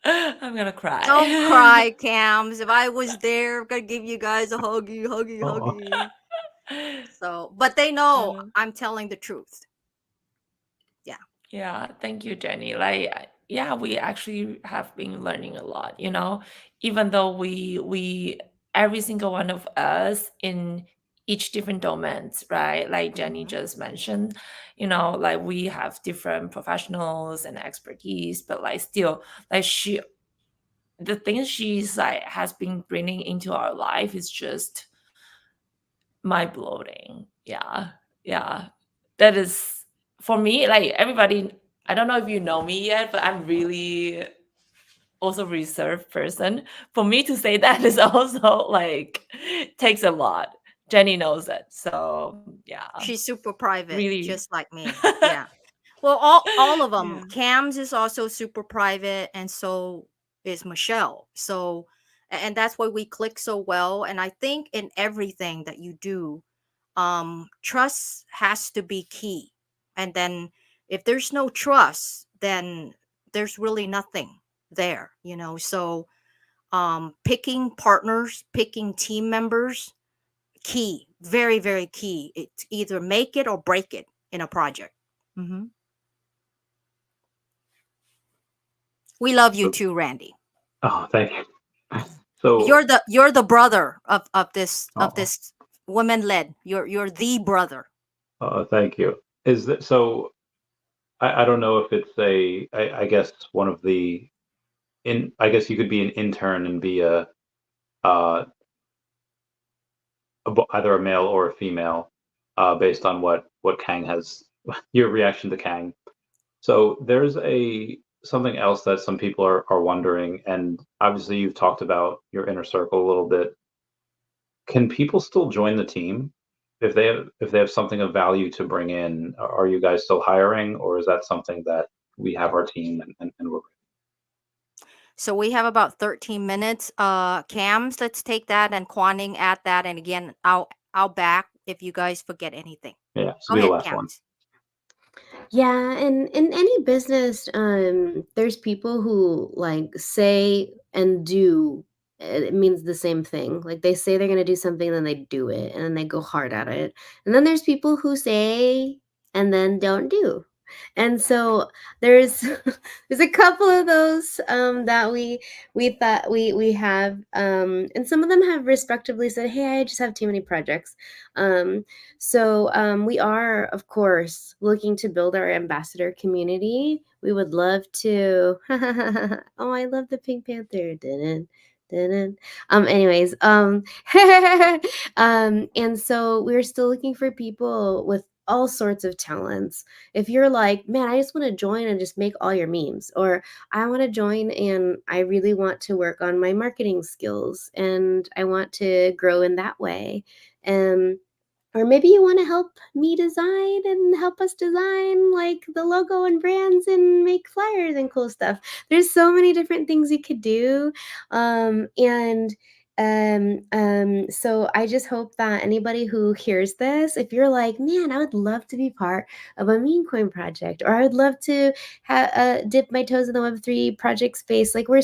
I'm gonna cry. Don't cry, Cams. If I was there, I'm gonna give you guys a huggy, Aw. huggy. So, but they know I'm telling the truth. Yeah. Yeah, thank you, Jenny. Like, yeah, we actually have been learning a lot, you know, even though we every single one of us in each different domains, right? Like Jenny Mhm. just mentioned, you know, like we have different professionals and expertise, but like still, like the things she's like has been bringing into our life is just mind blowing. Yeah. Yeah. That is for me, like everybody, I don't know if you know me yet, but I'm really also reserved person. For me to say that is also like takes a lot. Jenny knows it. So yeah. She's super private, Really. just like me. Yeah. Well, all of them. Yeah. Cams is also super private, and so is Michelle. So, and that's why we click so well. And I think in everything that you do, trust has to be key. And then if there's no trust, then there's really nothing there, you know. So, picking partners, picking team members, key, very, very key. It's either make it or break it in a project. Mhm. We love you So, too, Randy. oh, thank you. So, You're the brother of oh, this women led. You're the brother. thank you. Is that so? I don't know if it's I guess one of the I guess you could be an intern and be uh, either a male or a female, based on what Kang has your reaction to Kang. So there's something else that some people are wondering, and obviously you've talked about your inner circle a little bit. Can people still join the team if they have something of value to bring in? Are you guys still hiring, or is that something that we have our team and we're So we have about 13 minutes. Cams, let's take that, and Quaning at that. And again, I'll back if you guys forget anything. yeah? So Go be the ahead, last one. Cams. Yeah, and in any business, there's people who like say and do. It means the same thing. Like they say they're gonna do something, then they do it, and then they go hard at it. And then there's people who say and then don't do. And so there's there's a couple of those that we thought we have, and some of them have respectively said, "Hey, I just have too many projects." So we are, of course, looking to build our ambassador community. We would love to. Oh, I love the Pink Panther. Didn't. Didn't. Anyways, and so we're still looking for people with all sorts of talents. If you're like, man, I just want to join and just make all your memes, or I want to join and I really want to work on my marketing skills and I want to grow in that way. Um, or maybe you want to help me design and help us design like the logo and brands and make flyers and cool stuff. There's so many different things you could do. And so I just hope that anybody who hears this, if you're like, man, I would love to be part of a meme coin project, or I would love to dip my toes in the Web3 project space, like we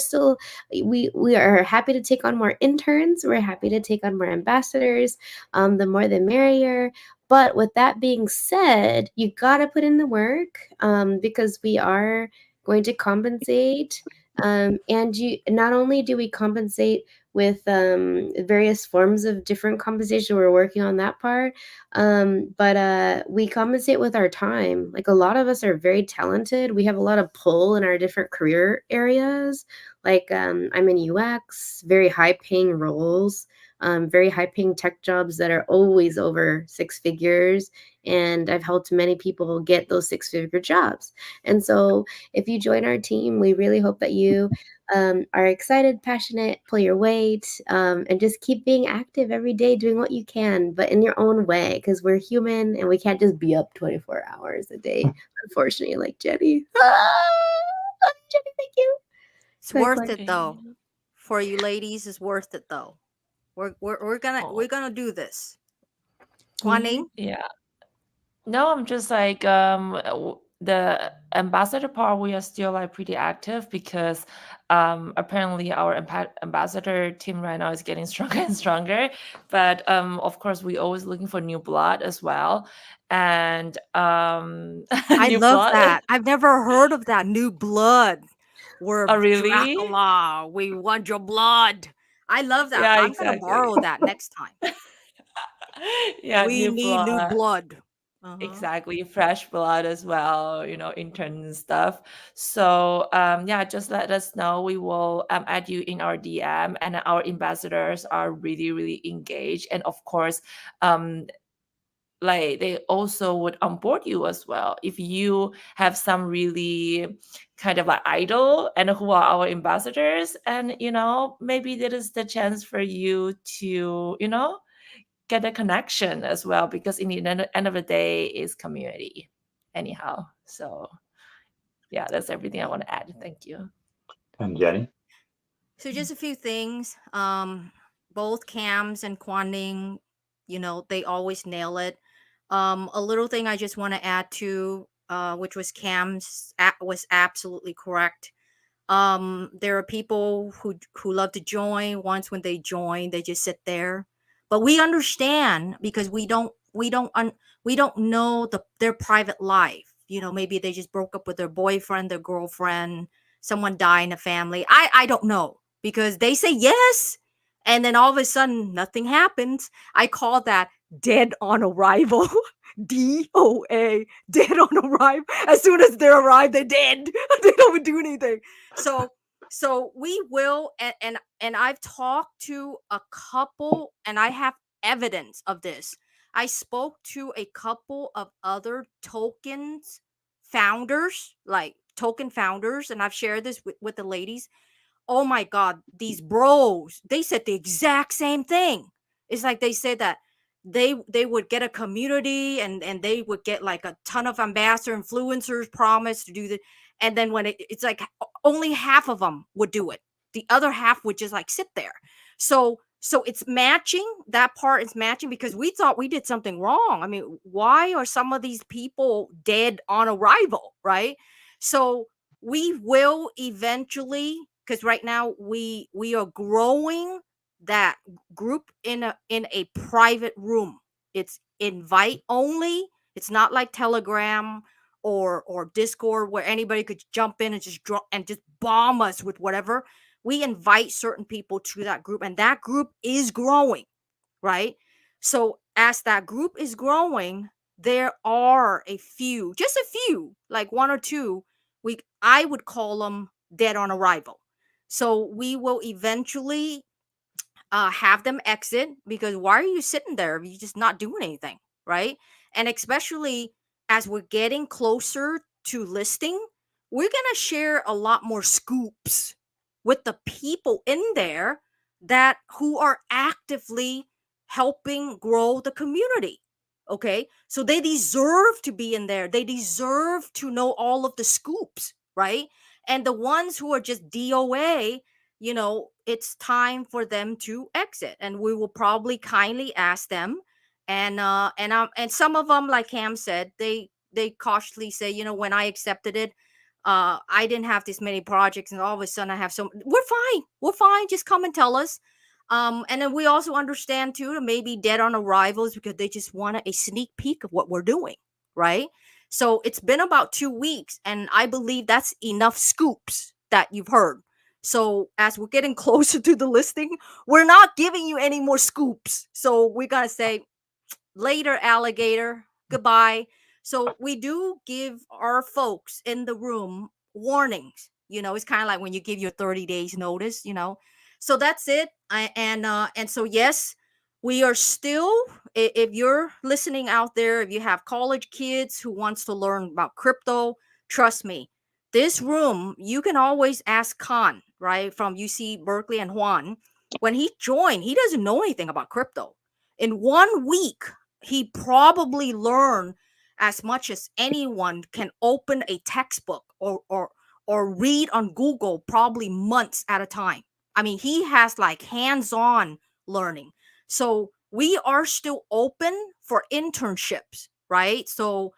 are happy to take on more interns. We're happy to take on more ambassadors. The more the merrier. But with that being said, you got to put in the work, because we are going to compensate And you not only do we compensate with various forms of different compensation, we're working on that part, but we compensate with our time. Like a lot of us are very talented. We have a lot of pull in our different career areas. Like I'm in UX, very high paying roles, very high paying tech jobs that are always over 6 figures. And I've helped many people get those 6-figure jobs. And so if you join our team, we really hope that you are excited, passionate, pull your weight, and just keep being active every day, doing what you can, but in your own way, because we're human and we can't just be up 24 hours a day, unfortunately, like Jenny. Jenny, thank you. It's Quick, worth quick. it though. For you ladies, it's worth it though. We're gonna do this. Guan Ning? Yeah. No, I'm just like the ambassador part. We are still like pretty active because apparently our ambassador team right now is getting stronger and stronger. But of course, we always looking for new blood as well, and I new love blood. that. I've never heard of that. New blood. We're Oh, really? Dracula. We want your blood. I love that. Yeah, I'm gonna exactly. borrow that next time. Yeah, We new need new blood. blood. Uh-huh. Exactly, fresh blood as well, intern and stuff. So yeah, just let us know. We will add you in our DM, and our ambassadors are really, really engaged. And of course, like they also would onboard you as well if you have some really kind of like idol and who are our ambassadors, and maybe that is the chance for you to get a connection as well, because in the end of the day is community anyhow. So yeah, that's everything I want to add. Thank you. And Jenny? So just a few things. Both Cams and Guan Ning, they always nail it. A little thing I just want to add to, which was Cam's was absolutely correct. There are people who love to join. Once when they join, they just sit there. But we understand because we don't know their private life. Maybe they just broke up with their boyfriend, their girlfriend, someone died in a family. I don't know, because they say yes, and then all of a sudden nothing happens. I call that dead on arrival. DOA, dead on arrival. As soon as they arrive, they're dead. They don't do anything. So we will, and I've talked to a couple, and I have evidence of this. I spoke to a couple of other tokens founders, like token founders, and I've shared this with the ladies. Oh my god, these bros, they said the exact same thing. It's like they said that they would get a community, and they would get like a ton of ambassador influencers promised to do the, and then when it's like only half of them would do it, the other half would just like sit there. So it's matching. That part is matching, because we thought we did something wrong. I mean, why are some of these people dead on arrival, right? So we will eventually, because right now we are growing that group in a private room. It's invite only. It's not like Telegram or Discord, where anybody could jump in and just bomb us with whatever. We invite certain people to that group, and that group is growing, right? So as that group is growing, there are just a few, like one or two, I would call them dead on arrival. So we will eventually have them exit, because why are you sitting there if you're just not doing anything, right? And especially as we're getting closer to listing, we're gonna share a lot more scoops with the people in there that who are actively helping grow the community. Okay, so they deserve to be in there. They deserve to know all of the scoops, right? And the ones who are just DOA, it's time for them to exit, and we will probably kindly ask them. And some of them, like Cam said, they cautiously say, when I accepted it, I didn't have this many projects, and all of a sudden I have so. We're fine. Just come and tell us. And then we also understand too that maybe dead on arrivals because they just want a sneak peek of what we're doing, right? So it's been about 2 weeks, and I believe that's enough scoops that you've heard. So as we're getting closer to the listing, we're not giving you any more scoops. So we're going to say, later, alligator, goodbye. So we do give our folks in the room warnings. It's kind of like when you give your 30 days notice, So that's it. And so yes, we are still, if you're listening out there, if you have college kids who wants to learn about crypto, trust me, this room, you can always ask Khan, right, from UC Berkeley, and Juan. When he joined, he doesn't know anything about crypto. In 1 week, he probably learned as much as anyone can open a textbook or read on Google, probably months at a time. I mean, he has like hands-on learning. So we are still open for internships, right? So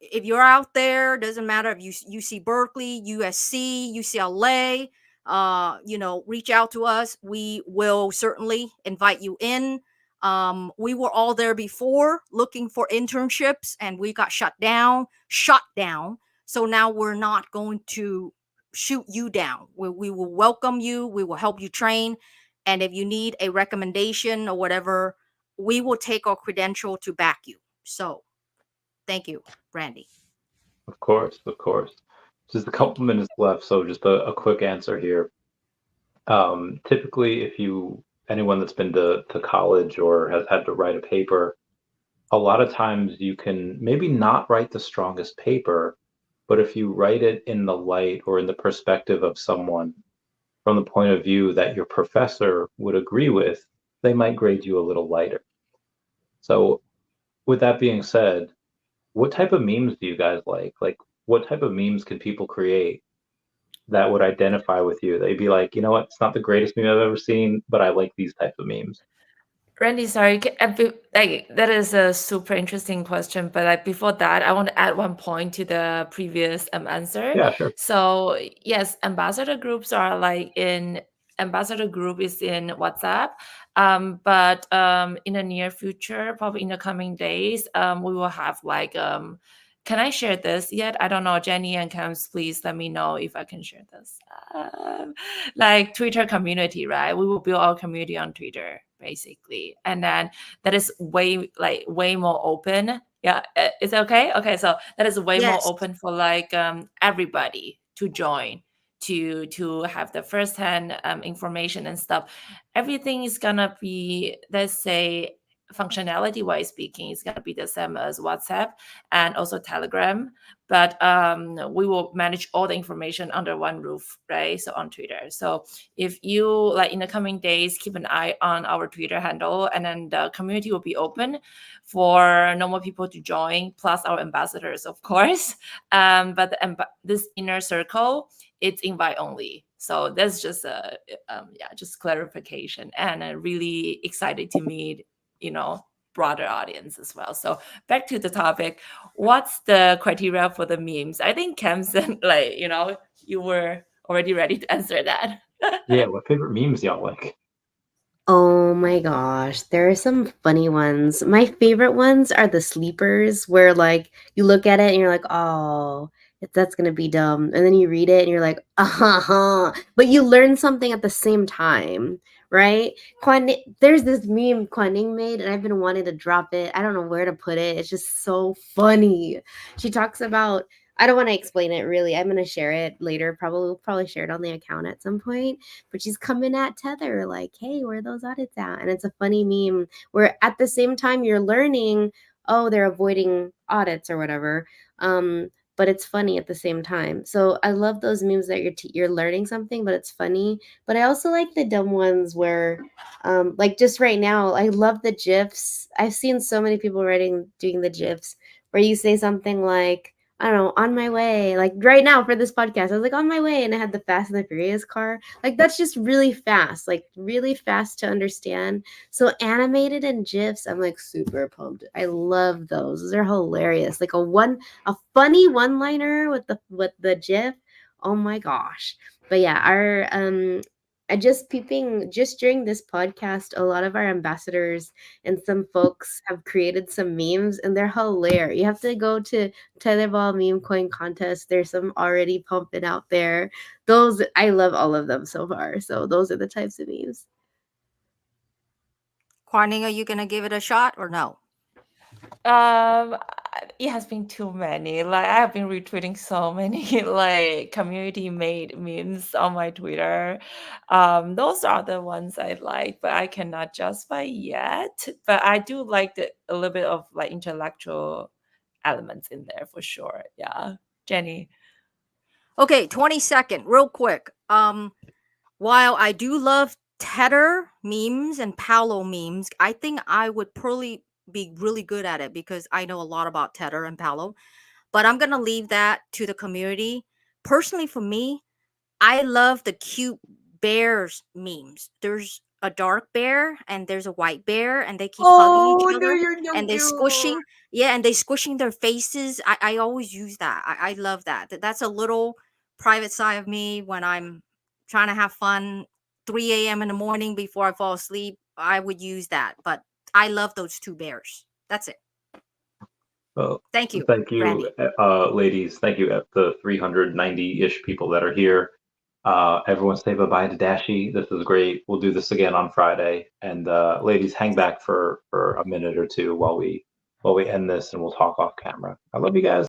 if you're out there, doesn't matter if you UC Berkeley, USC, UCLA, reach out to us. We will certainly invite you in. We were all there before looking for internships, and we got shut down. So now we're not going to shoot you down. We will welcome you. We will help you train. And if you need a recommendation or whatever, we will take our credential to back you. So thank you, Randy. Of course. Just a couple minutes left, so just a quick answer here. Typically, anyone that's been to college or has had to write a paper, a lot of times you can maybe not write the strongest paper, but if you write it in the light or in the perspective of someone from the point of view that your professor would agree with, they might grade you a little lighter. So with that being said, what type of memes do you guys like? Like, what type of memes can people create that would identify with you? They'd be like, you know what, it's not the greatest meme I've ever seen, but I like these types of memes. Randy, sorry, that is a super interesting question. But before that, I want to add one point to the previous answer. Yeah, sure. So yes, ambassador groups are ambassador group is in WhatsApp. But in the near future, probably in the coming days, we will have can I share this yet? I don't know. Jenny and Cams, please let me know if I can share this. Like Twitter community, right? We will build our community on Twitter, basically, and then that is way more open. Yeah, is it okay? Okay, so that is way more Yes. open for everybody to join, to have the firsthand information and stuff. Everything is gonna be, let's say, functionality wise speaking, it's gonna be the same as WhatsApp and also Telegram, but we will manage all the information under one roof, right? So on Twitter. So if you in the coming days, keep an eye on our Twitter handle, and then the community will be open for normal people to join, plus our ambassadors, of course. But this inner circle, it's invite only. So that's just just clarification, and I'm really excited to meet broader audience as well. So back to the topic, what's the criteria for the memes? I think Kemson, you were already ready to answer that. Yeah, what favorite memes y'all like? Oh my gosh, there are some funny ones. My favorite ones are the sleepers where you look at it and you're like, "Oh, that's gonna be dumb," and then you read it and you're like, "Uh-huh," but you learn something at the same time, right? There's this meme Kuan Ning made, and I've been wanting to drop it. I don't know where to put it. It's just so funny. She talks about. I don't want to explain it really. I'm gonna share it later. We'll probably share it on the account at some point. But she's coming at Tether like, "Hey, where are those audits at?" And it's a funny meme where at the same time you're learning, oh, they're avoiding audits or whatever. But it's funny at the same time. So I love those memes that you're learning something, but it's funny. But I also like the dumb ones where, just right now, I love the GIFs. I've seen so many people doing the GIFs where you say something like, I don't know, on my way. Like right now for this podcast, I was like on my way, and I had the Fast and the Furious car. Like that's just really fast to understand. So animated and GIFs, I'm like super pumped. I love those. Those are hilarious. Like a funny one-liner with the GIF. Oh my gosh. But yeah, just peeping just during this podcast, a lot of our ambassadors and some folks have created some memes, and they're hilarious. You have to go to Tetherball meme coin contest. There's some already pumping out there. Those, I love all of them so far. So those are the types of memes. Kwan-Ning, are you gonna give it a shot or no? It has been too many. Like I have been retweeting so many like community made memes on my Twitter. Those are the ones I like, but I cannot justify yet. But I do like a little bit of like intellectual elements in there for sure. Yeah, Jenny. Okay, 22nd, real quick. While I do love Tether memes and Paolo memes, I think I would probably be really good at it because I know a lot about Tether and Paolo. But I'm gonna leave that to the community. Personally, for me, I love the cute bears memes. There's a dark bear and there's a white bear, and they keep hugging each other and they squishing. Yeah, and they squishing their faces. I always use that. I love that. That's a little private side of me when I'm trying to have fun 3 a.m. in the morning before I fall asleep. I would use that. But I love those two bears. That's it. Well, Thank you. thank you, Randy. ladies. Thank you, the 390-ish people that are here. Everyone say bye-bye to Dashi. This is great. We'll do this again on Friday. And ladies, hang back for a minute or two while we end this, and we'll talk off camera. I love you guys.